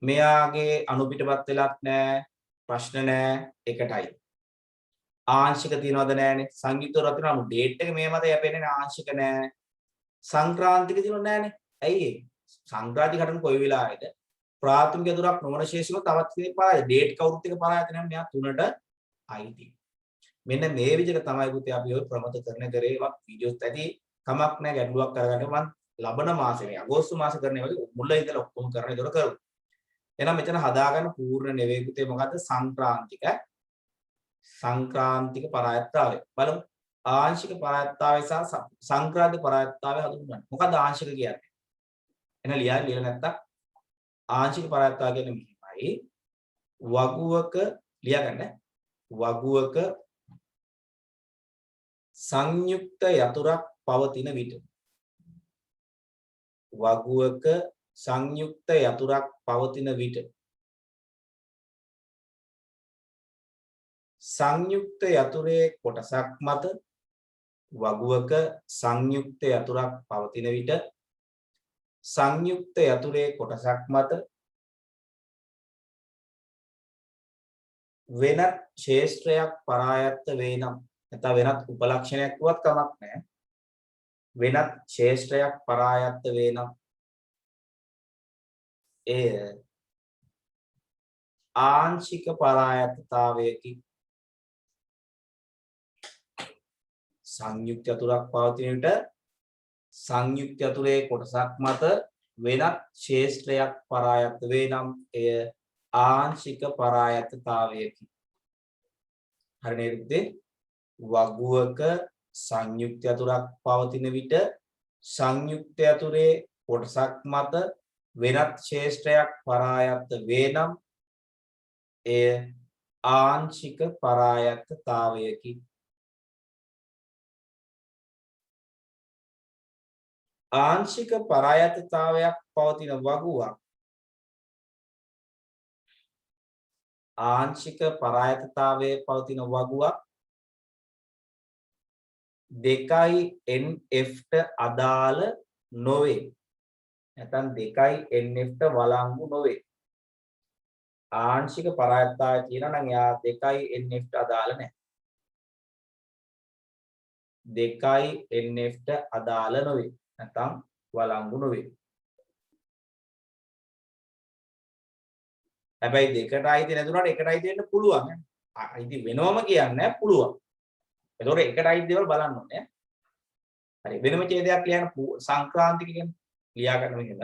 මෙයාගේ අණු පිටපත් වෙලක් නැහැ. ප්‍රශ්න නැහැ. එකටයි. ආංශික තියනවද නැහැනේ. සංයුක්ත රත්න අණු ඩේට් එක මේ මත යැපෙන්නේ ආංශික නැහැ. සංක්‍රාන්තික තියනවද නැහැනේ. ඇයි ඒ? සංක්‍රාන්තික හටන කොයි වෙලාවෙද? ප්‍රාථමික යතුරක් නොවන ශේෂිකව තවත් කෙනෙක් පරාය. ඩේට් කවුරුත් එක පරායත නැහැ. මෙයා තුනට අයිති. මෙන්න මේ විදිහට තමයි පුතේ අපි ඔය ප්‍රමතකරණ කරේවත් වීඩියෝස් ඇති කමක් නැහැ ගැටලුවක් කරගන්න මම ලබන මාසේ මේ අගෝස්තු මාසේ කරන්නේ වගේ මුල ඉඳලා ඔක්කොම කරන විතර කරු. එහෙනම් මෙතන හදාගන්න පූර්ණ නෙවෙයි පුතේ මොකද්ද සංක්‍රාන්තික පරායත්තාවය. බලමු ආංශික පරායත්තාවය සහ සංක්‍රාන්තික පරායත්තාවය හඳුන්වන්න. මොකද්ද ආංශික කියන්නේ? එන ලියලා නැත්තම් ආංශික පරායත්තාව කියන්නේ මෙහිමයි. වගුවක ලියාගන්න. වගුවක සංයුක්ත යතුරක් පවතින විට වගුවක සංයුක්ත යතුරක් පවතින විට සංයුක්ත යතුරේ කොටසක් මත වගුවක සංයුක්ත යතුරක් පවතින විට සංයුක්ත යතුරේ කොටසක් මත වෙනත් ශේෂ්ත්‍රයක් පරායත්ත වේ නම් නැත්නම් වෙනත් උපලක්ෂණයක් වුවත් කමක් නැහැ. වෙනත් ශේෂ්ත්‍රයක් පරායත්ත වේ නම් එය ආංශික පරායත්තතාවයකි. සංයුක්ත යතුරක් පවතින විට සංයුක්ත යතුරේ කොටසක් මත වෙනත් ශේෂ්ත්‍රයක් පරායත්ත වේ නම් එය ආංශික පරායත්තතාවයකි. හරි නේද පුතේ? වගුවක සංයුක්ත යතුරක් පවතින විට සංයුක්ත යතුරේ කොටසක් මත වෙනත් ශේෂ්ත්‍රයක් පරායත්ත වේ නම් එය ආංශික පරායත්තතාවයකි. ආංශික පරායතතාවයක් පවතින වගුවක් ආංශික පරායතතාවයේ පවතින වගුවක් 2nf ට අදාළ නොවේ. නැත්නම් 2nf ට වළංගු නොවේ. ආංශික පරායතතාවය තියෙනවා නම් එයා 2nf ට අදාළ නැහැ. 2nf ට අදාළ නොවේ. නැත්නම් වළංගු නොවේ. හැබැයි දෙකට අයිති නැතුණාට එකට අයිති වෙන්න පුළුවන්. අයිති වෙනවම කියන්නේ පුළුවන්. ඒතකොට එකට අයිති දේවල් බලන්න ඕනේ. හරි වෙනම ඡේදයක් ලියන්න සංක්‍රාන්තික කියන්නේ ලියා ගන්න මෙහෙම.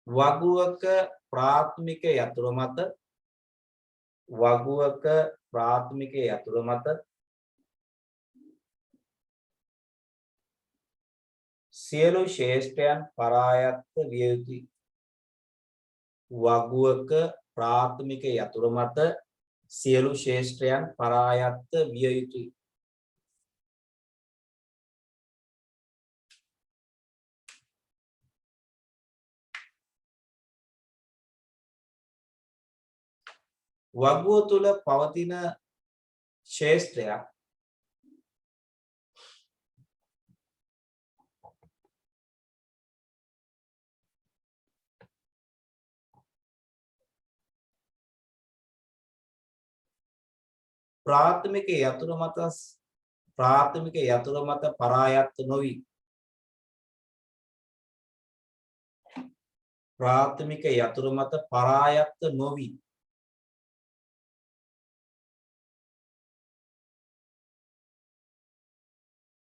වගුවක ප්‍රාථමික යතුරු මත සියලු ශේෂ්ඨයන් පරායත්ත විය යුතුයි. වගුවක ප්‍රාථමික යතුරු මත සියලු ශේෂ්ඨයන් පරායත්ත විය යුතුයි. වගුව තුල පවතින ශේෂ්ඨයක් ප්‍රාථමික යතුරු මත පරායත්ත නොවි. ප්‍රාථමික යතුරු මත පරායත්ත නොවි.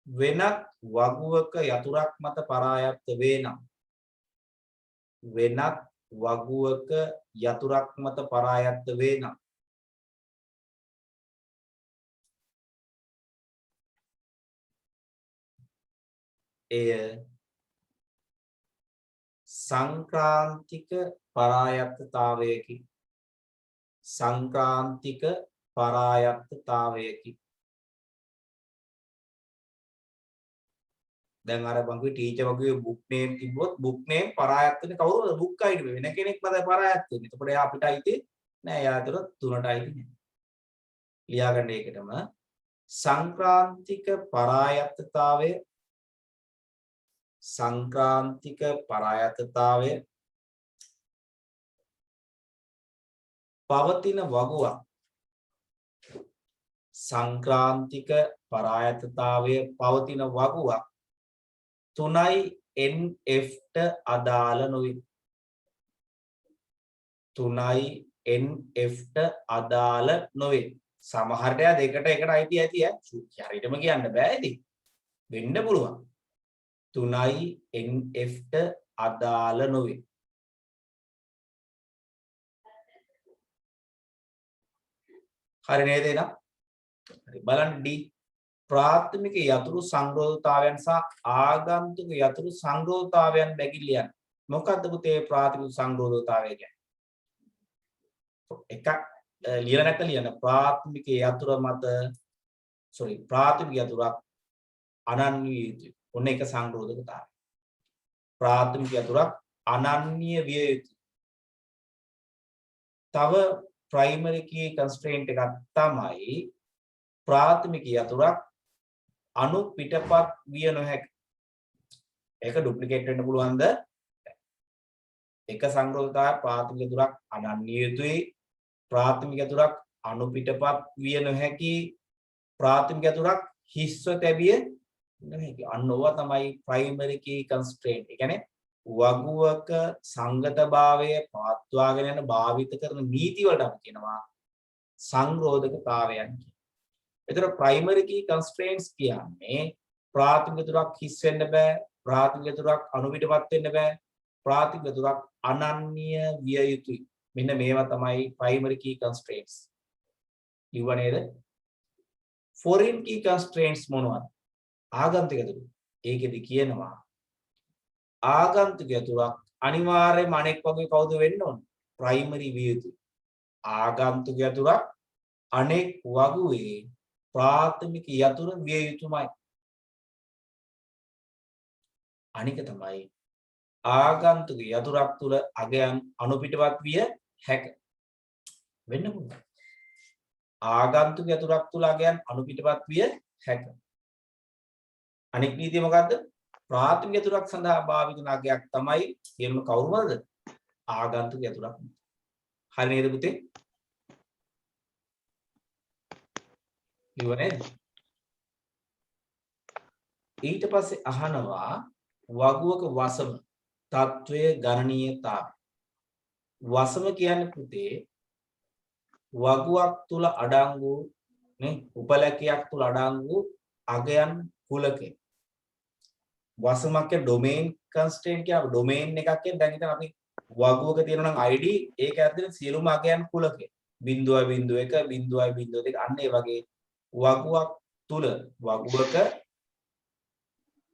වෙනත් වගුවක යතුරක් මත පරායත්ත වේනම් වෙනත් වගුවක යතුරක් මත පරායත්ත වේනම් එය සංක්‍රාන්තික පරායත්තතාවයකි. සංක්‍රාන්තික පරායත්තතාවයකි. දැන් අර බංකුවේ ටීචර් වගේ බුක් නේම් තිබ්බොත් බුක් නේම් පරායත්තනේ කවුරුද බුක් අයිඩි වෙන කෙනෙක් මත පරායත්ත වෙන්නේ. එතකොට එයා අපිට අයිති නෑ. එයා අතර තුනට අයිති නෑ. ලියා ගන්න ඒකටම සංක්‍රාන්තික පරායත්තතාවය පවතින වගුවක් සංක්‍රාන්තික පරායත්තතාවය පවතින වගුවක් 3nf ට අදාළ නොවේ. 3nf ට අදාළ නොවේ. සමහරට යා දෙකට එකට අයිති ඇති ඈ. හරියටම කියන්න බෑ ඉතින්. වෙන්න පුළුවන්. 3nf ට අදාළ නොවේ. හරි නේද එහෙනම්? හරි බලන්න D ප්‍රාථමික යතුරු සංරෝධතාවයන් සහ ආගන්තුක යතුරු සංරෝධතාවයන් බැගිලියන්. මොකක්ද පුතේ ප්‍රාථමික සංරෝධතාවය කියන්නේ? එකක් ලියලා නැත්නම් ලියන්න ප්‍රාථමික යතුරු මත ප්‍රාථමික යතුරක් අනන්‍ය විය යුතුයි. ඔන්න එක සංරෝධකතාවය. ප්‍රාථමික යතුරක් අනන්‍ය විය යුතුයි. තව primary key constraint එකක් තමයි ප්‍රාථමික යතුරක් අණු පිටපත් විය නොහැක. ඒක ඩුප්ලිකේට් වෙන්න පුළුවන්ද? එක සංරෝධතාවය ප්‍රාථමික යතුරක් අනන්‍ය යුතුයි. ප්‍රාථමික යතුරක් අණු පිටපත් විය නොහැකි. ප්‍රාථමික යතුරක් හිස්ව තැබිය නොහැකි. අන්න ඕවා තමයි primary key constraint. ඒ කියන්නේ වගුවක සංගතභාවය පවත්වාගෙන යන භාවිත කරන නීති වලට අපි කියනවා සංරෝධකතාවයන් කියලා. ඒතර primary key constraints කියන්නේ ප්‍රාථමික යතුරක් හිස් වෙන්න බෑ. ප්‍රාථමික යතුරක් අණු පිටපත් වෙන්න බෑ. ප්‍රාථමික යතුරක් අනන්‍ය විය යුතුයි. මෙන්න මේවා තමයි primary key constraints. ඉව නේද? foreign key constraints මොනවද? ආගන්තුක යතුරු. ඒකෙදි කියනවා ආගන්තුක යතුරක් අනිවාර්යයෙන්ම අනෙක් වගේ කවුද වෙන්න ඕන? primary විය යුතුයි. ආගන්තුක යතුරක් අනෙක් වගුවේ ප්‍රාථමික යතුර විය යුතුමයි. අනික තමයි ආගන්තුක යතුරක් තුල අගයන් අනුපිටවත් විය හැක. වෙන්න පුළුවන්. ආගන්තුක යතුරක් තුල අගයන් අනුපිටවත් විය හැක. අනෙක් නීතිය මොකද්ද? ප්‍රාථමික යතුරක් සඳහා භාවිත අගයක් තමයි කියන්න කවුරුමද? ආගන්තුක යතුරක්. හරි නේද පුතේ? ඉවරයි. ඊට පස්සේ අහනවා වගුවක වසම තත්වයේ ගණනීයතාවය. වසම කියන්නේ පුතේ වගුවක් තුල අඩංගු නේ උපලකයක් තුල අඩංගු අගයන් කුලකේ. වසමක ඩොමේන් කන්ස්ට්‍රේන්ට් කියන ඩොමේන් එකක් කියන්නේ දැන් හිතන්න අපි වගුවක තියෙනවා නම් ID ඒක ඇතුලේ සියලුම අගයන් කුලකේ 0.01 0.02 අන්න ඒ වගේ වගුවක් තුල වගුවක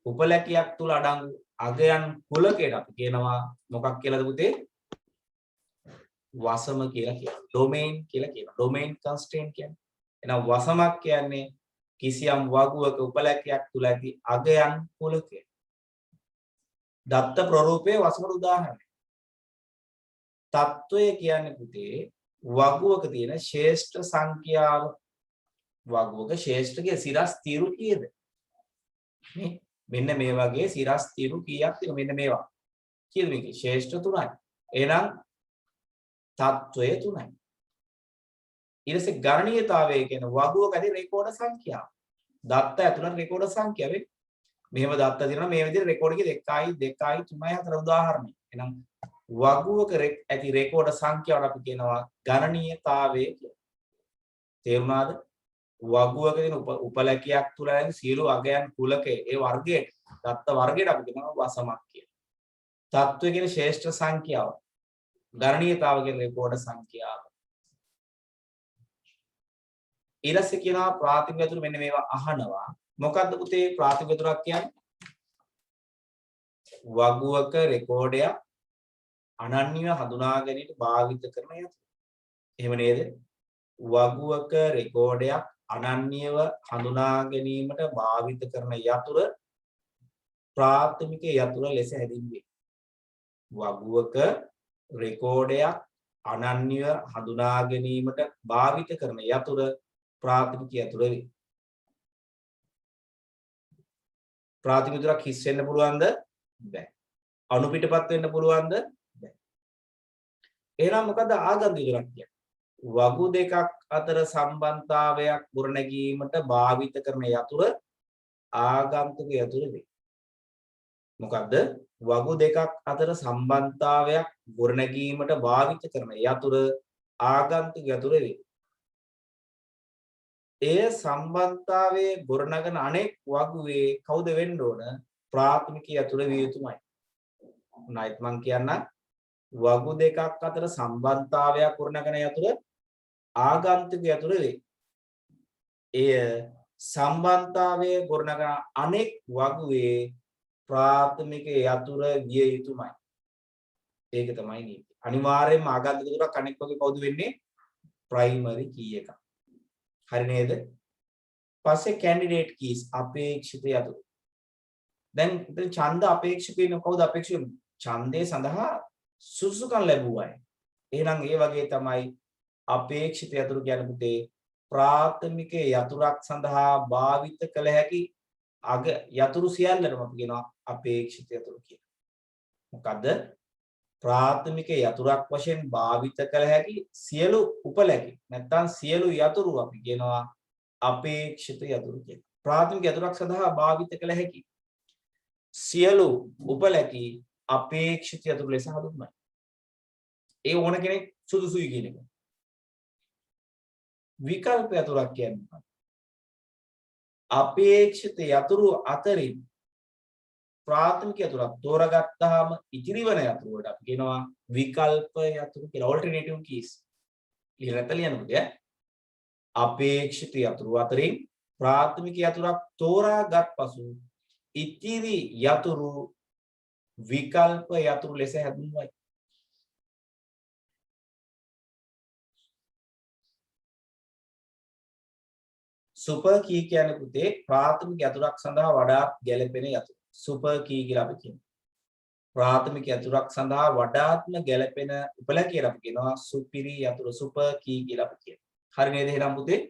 උපලකයක් තුල අඩංගු අගයන් කුලකයට අපි කියනවා මොකක් කියලාද පුතේ? වසම කියලා කියනවා. ඩොමේන් කියලා කියනවා. ඩොමේන් කන්ස්ට්‍රේන්ට් කියන්නේ. එහෙනම් වසමක් කියන්නේ කිසියම් වගුවක උපලකයක් තුල ඇති අගයන් කුලකය. දත්ත ප්‍රරූපයේ වසමට උදාහරණයක්. තත්වය කියන්නේ පුතේ වගුවක තියෙන ශ්‍රේෂ්ඨ සංඛ්‍යාව. වගුවක ශ්‍රේෂ්ඨකයේ සිරස් තීරු කීයද? නේ? මෙන්න මේ වගේ සිරස් තීරු කීයක් තියෙනවා මෙන්න මේවා. කීයද මේකේ? ශ්‍රේෂ්ඨ 3යි. එහෙනම් තත්වය 3යි. ඊට පස්සේ ගණනීයතාවය කියන වගුවක ඇති රෙකෝඩ සංඛ්‍යාව. දත්ත ඇතුළත රෙකෝඩ සංඛ්‍යාව වෙන්නේ. මෙහෙම දත්ත තියෙනවා මේ විදිහට රෙකෝඩ් එකේ 2යි 2යි 3යි 4 උදාහරණයක්. එහෙනම් වගුවක ඇති රෙකෝඩ සංඛ්‍යාවට අපි කියනවා ගණනීයතාවය කියලා. තේරුණාද? වගුවක තියෙන උපලකයක් තුල ඇති සියලු අගයන් කුලකයේ ඒ වර්ගයේ දත්ත වර්ගයට අපි කියනවා වසමක් කියලා. තත්ත්වය කියන ශ්‍රේෂ්ඨ සංඛ්‍යාව. ගණනීයතාව කියන රෙකෝඩ සංඛ්‍යාව. ඊළඟට කියනවා ප්‍රාථමික යතුරු මෙන්න මේවා අහනවා. මොකද්ද පුතේ ප්‍රාථමික යතුරක් කියන්නේ? වගුවක රෙකෝඩයක් අනන්‍යව හඳුනා ගැනීමට භාවිත කරන යතුරු. එහෙම නේද? වගුවක රෙකෝඩයක් අනන්‍යව හඳුනා ගැනීමට භාවිත කරන යතුර ප්‍රාථමික යතුර ලෙස හැඳින්වේ. වගුවක රෙකෝඩයක් අනන්‍යව හඳුනා ගැනීමට භාවිත කරන යතුර ප්‍රාථමික යතුර වේ. ප්‍රාථමික යතුරක් හිස් වෙන්න පුළුවන්ද? බැහැ. අනුපිටපත් වෙන්න පුළුවන්ද? බැහැ. එහෙනම් මොකද ආගන්තුක යතුරක් කියන්නේ? වගු දෙකක් අතර සම්බන්ධතාවයක් ගොඩනැගීමට භාවිත කරන යතුර ආගන්තුක යතුර වේ. මොකද්ද? වගු දෙකක් අතර සම්බන්ධතාවයක් ගොඩනැගීමට භාවිත කරන යතුර ආගන්තුක යතුර වේ. එය සම්බන්ධතාවයේ ගොඩනගන අනෙක් වගුවේ කවුද වෙන්න ඕන? ප්‍රාථමික යතුර විය යුතුමයි. උනායිත් මං කියන්නම් වගු දෙකක් අතර සම්බන්ධතාවයක් ගොඩනගන යතුර ආගන්තුක යතුර වේ. එය සම්බන්ධතාවයේ ගොඩනගන අනෙක් වගුවේ ප්‍රාථමික යතුර විය යුතුමයි. ඒක තමයි නීති. අනිවාර්යයෙන්ම ආගන්තුක යතුරක් අනෙක් වගේ කවුද වෙන්නේ? ප්‍රයිමරි කී එක. හරි නේද? පස්සේ කැන්ඩිඩේට් කීස් අපේක්ෂිත යතුරු. දැන් ඉතින් ඡන්ද අපේක්ෂක වෙන කවුද අපේක්ෂක? ඡන්දේ සඳහා සුසුකම් ලැබුවා. එහෙනම් ඒ වගේ තමයි අපේක්ෂිත යතුරු කියන්නේ පුතේ ප්‍රාථමික යතුරක් සඳහා භාවිත කළ හැකි අග යතුරු සියල්ලටම අපි කියනවා අපේක්ෂිත යතුරු කියලා. මොකද ප්‍රාථමික යතුරක් වශයෙන් භාවිත කළ හැකි සියලු උපලකි නැත්නම් සියලු යතුරු අපි කියනවා අපේක්ෂිත යතුරු කියලා. ප්‍රාථමික යතුරක් සඳහා භාවිත කළ හැකි සියලු උපලකි අපේක්ෂිත යතුරු ලෙස හඳුන්වනවා. ඒ ඕන කෙනෙක් සුදුසුයි කියන එක. විකල්ප යතුරක් කියන්නේ අපේක්ෂිත යතුරු අතරින් ප්‍රාථමික යතුරක් තෝරගත්තාම ඉතිරි වන යතුරු වලට අපි කියනවා විකල්ප යතුරු කියලා. Alternative keys. ඊළඟට ලියන්නකෝ ඈ. අපේක්ෂිත යතුරු අතරින් ප්‍රාථමික යතුරක් තෝරාගත් පසු ඉතිරි යතුරු විකල්ප යතුරු ලෙස හැඳින්වයි. සුපර් කී කියන්නේ පුතේ ප්‍රාථමික යතුරක් සඳහා වඩාත් ගැළපෙන යතුර. සුපර් කී කියලා අපි කියනවා. ප්‍රාථමික යතුරක් සඳහා වඩාත්ම ගැළපෙන උපල කියලා අපි කියනවා සුපිරි යතුර සුපර් කී කියලා අපි කියනවා. හරි නේද එහෙනම් පුතේ?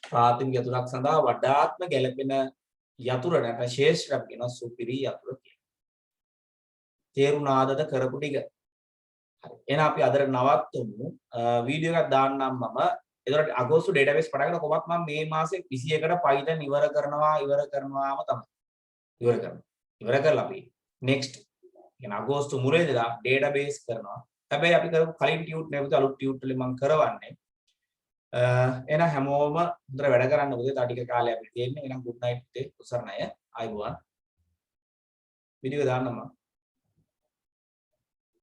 ප්‍රාථමික යතුරක් සඳහා වඩාත්ම ගැළපෙන යතුර නැත්නම් ශේෂ්ත්‍ර අපි කියනවා සුපිරි යතුර කියලා. තේරුණාදද කරපු ටික? හරි. එහෙනම් අපි අදට නවත්වමු. වීඩියෝ එකක් දාන්නම් මම. එතකොට අගෝස්තු ඩේටාබේස් පටන් ගන්න කොහොමත් මම මේ මාසේ 21කට Python ඉවර කරනවාම තමයි. ඉවර කරලා අපි next කියන්නේ අගෝස්තු මුල ඉඳලා ඩේටාබේස් කරනවා. හැබැයි අපි කරපු කලින් ටියුට් නෙවෙයි අලුත් ටියුට් වලින් මම කරවන්නේ. එහෙනම් හැමෝම හොඳට වැඩ කරන්න පුතේ. තා ටික කාලයක් අපිට තියෙන්නේ. එහෙනම් good night පුතේ. උසරණය. ආයුබෝවන්. වීඩියෝ දාන්නම් මම.